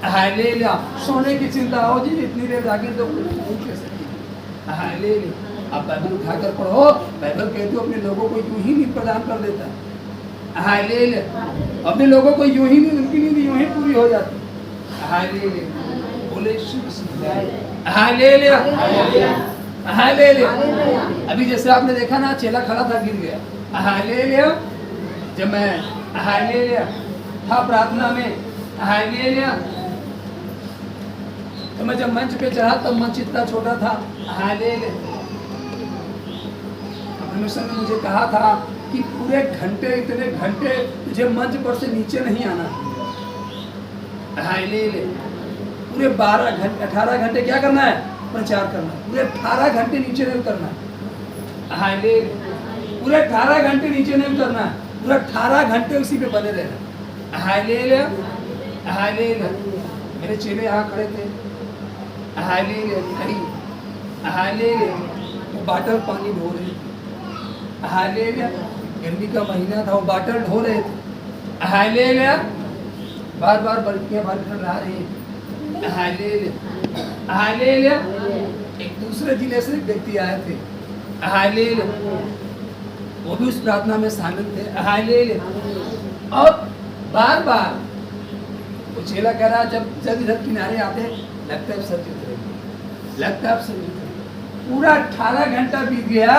हालेलुया। सोने की चिंता हो जी, इतनी देर जाके तो भूख कैसे की? हालेलुया। आप बाइबल उठाकर पढ़ो, बाइबल कहते हो अपने लोगों को यूं ही नींद प्रदान कर देता है, हालेलुया। अपने लोगों को यूं ही नींद, उनकी नींद यूं ही पूरी हो जाती है, हालेलुया। बोले हालेलुया, हालेलुया। अभी जैसे आपने देखा ना, चेला खड़ा था, गिर गया, हालेलुया। जब मैं हालेलुया था प्रार्थना में, हालेलुया, तो मैं जब मंच पे चढ़ा तब मंच इतना छोटा था, हालेलुया। परमेश्वर ने मुझे कहा था कि पूरे घंटे, इतने घंटे तुझे मंच पर से नीचे नहीं आना, हालेलुया। पूरे 12 घंटे, 18 घंटे क्या करना है? प्रचार करना है। पूरे 18 घंटे नीचे नहीं उतरना है, हालेलुया। पूरे 18 घंटे नीचे नहीं उतरना है, पूरे 18 घंटे उसी पे बने रहना, हालेलुया, हालेलुया। मेरे चेले यहाँ खड़े थे, हालेलुया, नहीं, हालेलुया। वो बाटल पानी ढो रहे थे, हालेलुया। गर्मी का महीना था, वो बाटल ढो रहे थे, हालेलुया। बार बार बल्टियां भरकर ला रही है, हालेलुया, हालेलुया। एक दूसरे जिले से व्यक्ति आए थे, हालेलुया, वो भी उस प्रार्थना में शामिल थे, हालेलुया। और बार बार वो चेला कह रहा, जब इधर किनारे आते लगता है सब जितने, लगता है सब जितने। पूरा 18 घंटा बीत गया,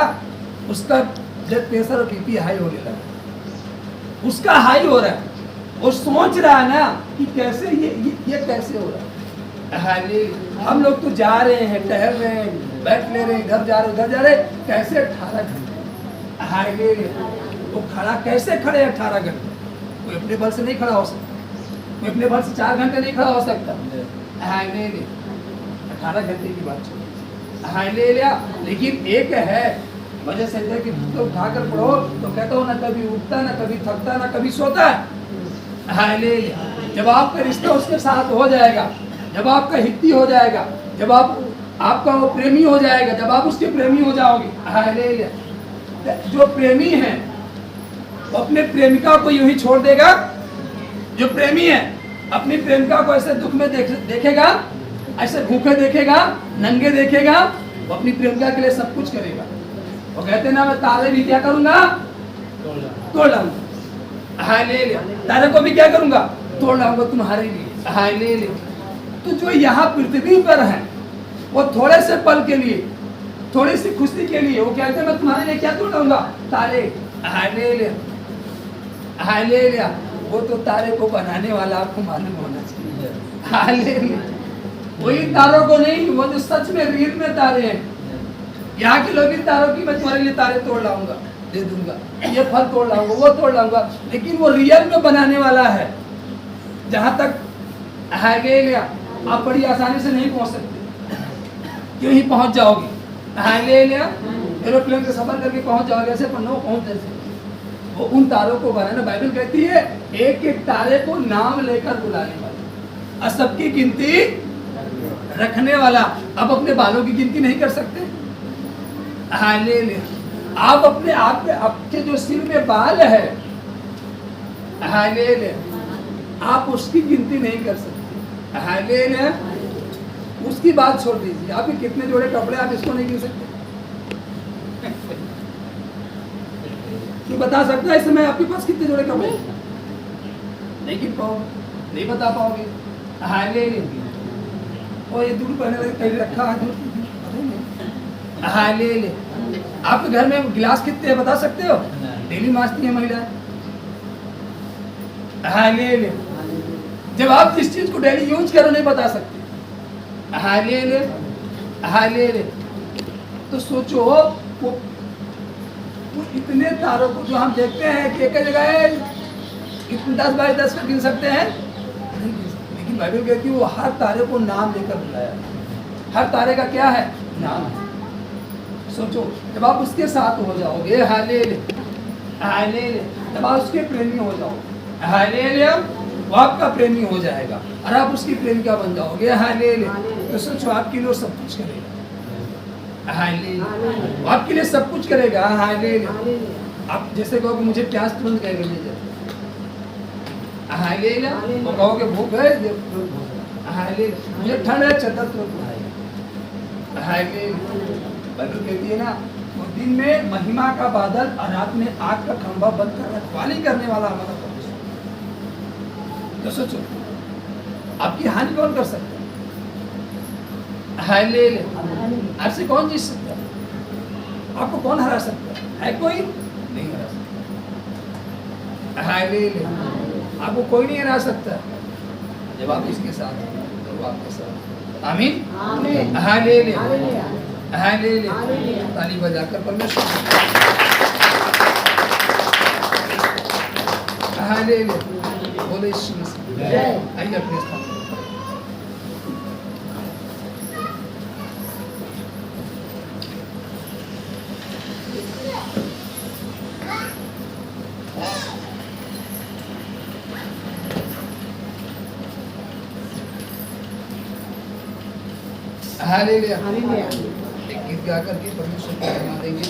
उसका ब्लड प्रेशर और बीपी हाई होने लगा, उसका हाई हो रहा है। वो सोच रहा है ना कि कैसे ये कैसे हो रहा है, हालेलुया। हम लोग तो जा रहे हैं, टहल रहे हैं, बैठ ले रहे हैं, इधर जा रहे, उधर जा रहे, कैसे 18 घंटे, हालेलुया। वो खड़ा कैसे खड़े 18 घंटे? कोई अपने बल से नहीं खड़ा हो सकता, कोई अपने बल से 4 घंटे नहीं खड़ा हो सकता, हालेलुया। 18 घंटे की बात चल, हालेलुया। लेकिन एक है वजह से कि तो उठाकर पढ़ो तो कहता हो ना कभी उठता, ना कभी थकता, ना कभी सोता है, हालेलुया। जब आपका रिश्ता उसके साथ हो जाएगा, जब आपका हित्ती हो जाएगा, जब आपका वो प्रेमी हो जाएगा, जब आप उसके प्रेमी हो जाओगे, हालेलुया। जो प्रेमी है वो अपने प्रेमिका को यूं ही छोड़ देगा? जो प्रेमी है अपनी प्रेमिका को ऐसे दुख में देखेगा, ऐसे भूखे देखेगा, नंगे देखेगा? वो अपनी प्रेमिका के लिए सब कुछ करेगा। वो कहते ना, मैं तारे भी क्या करूंगा? तोड़ लाऊंगा, हालेलुया। तारे को भी क्या करूंगा? तोड़ लाऊंगा तुम्हारे लिए, हालेलुया। तो जो यहाँ पृथ्वी पर है वो थोड़े से पल के लिए, थोड़ी सी खुशी के लिए वो कहते हैं मैं तुम्हारे लिए क्या तोड़ लाऊंगा? तारे, हालेलुया, हालेलुया। वो तो तारे को बनाने वाला आपको मालूम होना चाहिए, हालेलुया। वही तारों को नहीं, वो जो सच में रियल में तारे हैं। यहाँ के लोग इन तारों की मैं तुम्हारे लिए तारे तोड़ लाऊंगा, दे दूंगा, ये फल तोड़ लाऊंगा, वो तोड़ लाऊंगा, लेकिन वो रियल में बनाने वाला है। जहां तक हालेलुया आप बड़ी आसानी से नहीं पहुंच सकते, क्यों ही पहुंच जाओगे, हालेलुया। एरोप्लेन से सफर करके पहुंच जाओगे, ऐसे पर नो पहुंच जैसे। वो उन तारों को बनाना, बाइबल कहती है एक एक तारे को नाम लेकर बुलाने वाला और सबकी गिनती रखने वाला। अब अपने बालों की गिनती नहीं कर सकते, हालेलुया। आप अपने आप के आपके जो सिर में बाल है हालेलुया। आप उसकी गिनती नहीं कर सकते। हालेलुया। उसकी बात छोड़ दीजिए, आपके कितने जोड़े कपड़े आप इसको नहीं गिन सकते। क्यों बता सकता है इस समय आपके पास कितने जोड़े कपड़े? नहीं गिन पाओगे, नहीं बता पाओगे। हालेलुया। और ये दूर पहने लगे पहले रखा है, हालेलुया। आपके घर में गिलास कितने हैं बता सकते हो? डेली मांजती है महिला। हालेलुया। जब आप जिस चीज को डेली यूज करो नहीं बता सकते। हालेलुया। हालेलुया। तो सोचो वो इतने तारों को जो हम देखते हैं कि एक जगह इतने 10 बाय 10 का गिन सकते हैं नहीं गिन सकते। लेकिन बाइबल कहती है वो हर तारे को नाम देकर बुलाया। हर तारे का क्या है? नाम है। सोचो जब आप उसके साथ हो जाओगे, हालेलुया हालेलुया, जब आप उसके प्रेमी हो जाओगे, हालेलुया, वो आपका प्रेमी हो जाएगा और आप उसकी प्रेमिका बन जाओगे। हालेलुया। तो सोचो आपके लिए सब कुछ करेगा। हालेलुया। वो आपके लिए सब कुछ करेगा। हालेलुया। आप जैसे कहोगे मुझे प्यास तुरंत कह लीजिए, हालेलुया, वो कहोगे भूख है, हालेलुया, मुझे ठंड है, चद्दर तुरंत उठाएगा। हालेलुया। बाइबल कहती है ना वो दिन में महिमा का बादल और रात में आग का खंभा बनकर रखवाली करने वाला हमारा परमेश्वर। तो सोचो आपकी हानि कौन कर सकता है? हालेलुया। आपसे कौन जीत सकता है? आपको कौन हरा सकता है कोई? नहीं हरा सकता। हालेलुया। आपको कोई नहीं हरा सकता जब आप इसके साथ हो, तो आपके साथ। आमीन। Hallelujah hallelujah. ताली बजाकर परमेश्वर हालेलुया बोले यीशु मसीह। आइए अपने स्थान पर। हालेलुया। एक गीत गा करके परमेश्वर को बना देंगे।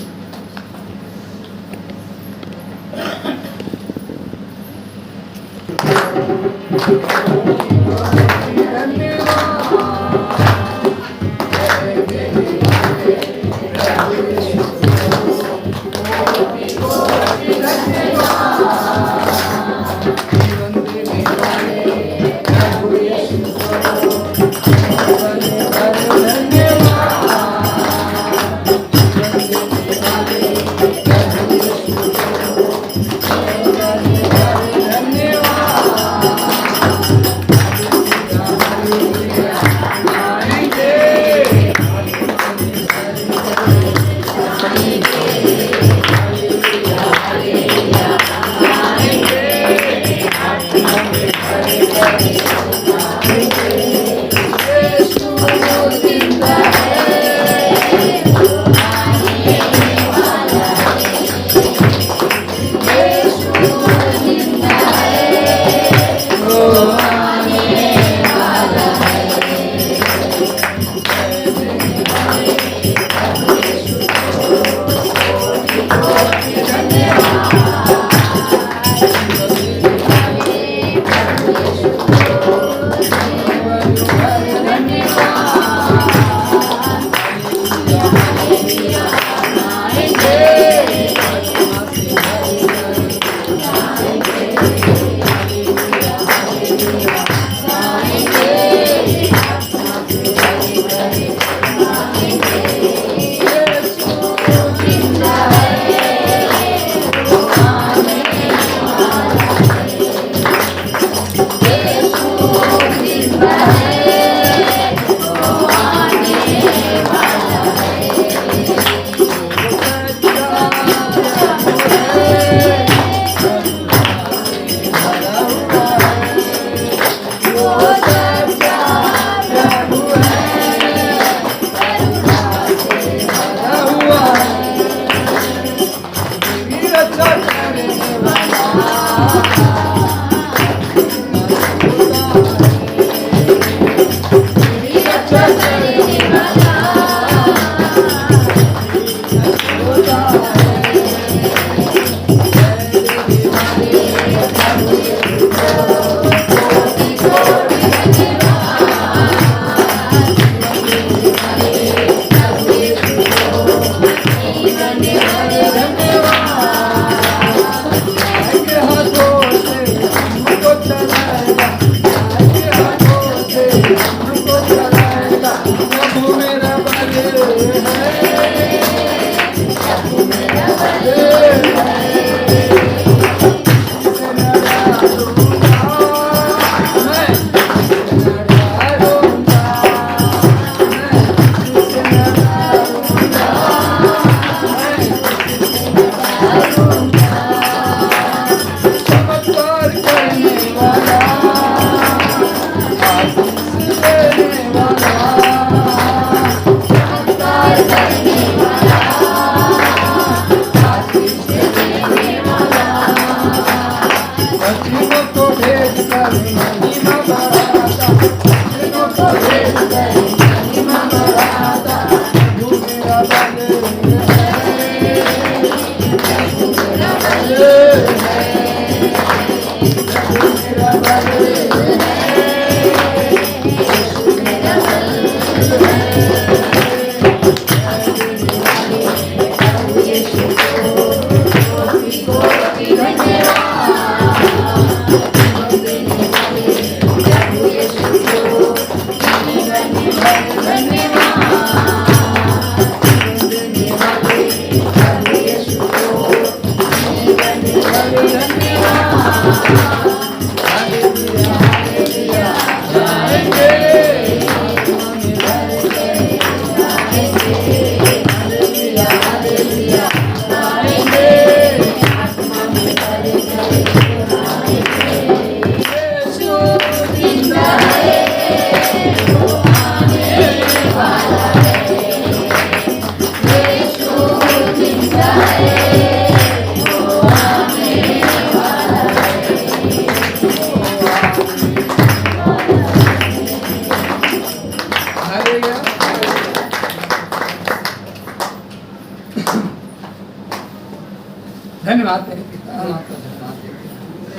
धन्यवाद तेरे पिता, आपका धन्यवाद देते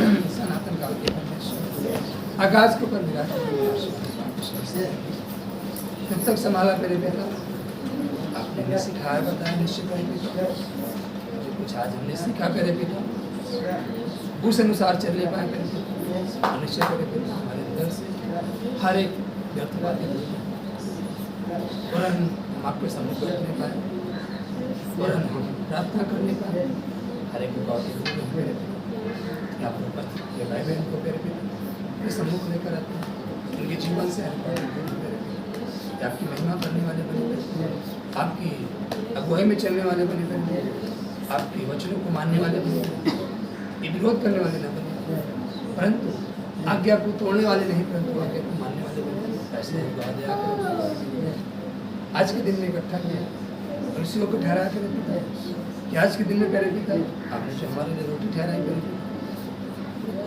हैं। सनातन काल के परमेश्वर आकाश के ऊपर विराजमान, जब तक संभाला मेरे बेटा, आपने हमें सिखाया बताया निश्चित पिता, जो कुछ आज हमने सीखा मेरे पिता, उस अनुसार चलने पाए मेरे पिता। निश्चित मेरे पिता हमारे अंदर से हर एक व्यर्थ बातें और हम आपके सम्मुख रखने पाए और हम प्रार्थना करने पाए। हर एक बात मेरे पिता आप के भाई बहन को मेरे पिता सम्मुख लेकर आते हैं, उनके जीवन से मेरे पिता आपकी महिमा करने वाले बने बने, आपकी अगुवाई में चलने वाले बने बने, आपके वचनों को मानने वाले बने, ये विरोध करने वाले न बने, परंतु आज्ञा को तोड़ने वाले नहीं, परंतु आज्ञा को मानने वाले बने। ऐसे आज के दिन में इकट्ठा किया और इसी को ठहरा कर पिता कि आज के दिन में मेरे पिता आपने जो हमारे लिए रोटी ठहराई मेरे पिता,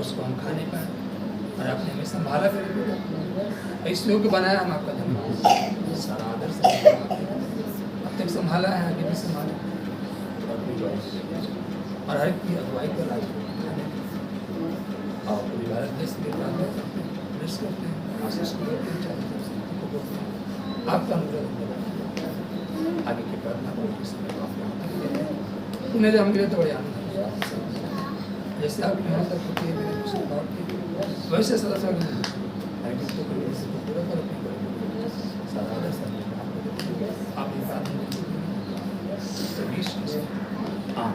उसको हम खाने पाए और आपने हमें संभाला मेरे पिता, इस लोग को बनाया। हम आपका धन्यवाद, सारा आदर से अब तक संभाला है, आगे भी संभाला और हर एक की अगुवाई कर और पूरी भारत देश के ब्लेस करते हैं, आशीष करते हैं, आपका अनुग्रह आगे की प्रार्थना उन्हें जब हम गिरे तो बड़े आनंद, जैसे आपकी यहाँ तक होती है मेरे कुछ बात की वैसे सदा सब पूरा कर आप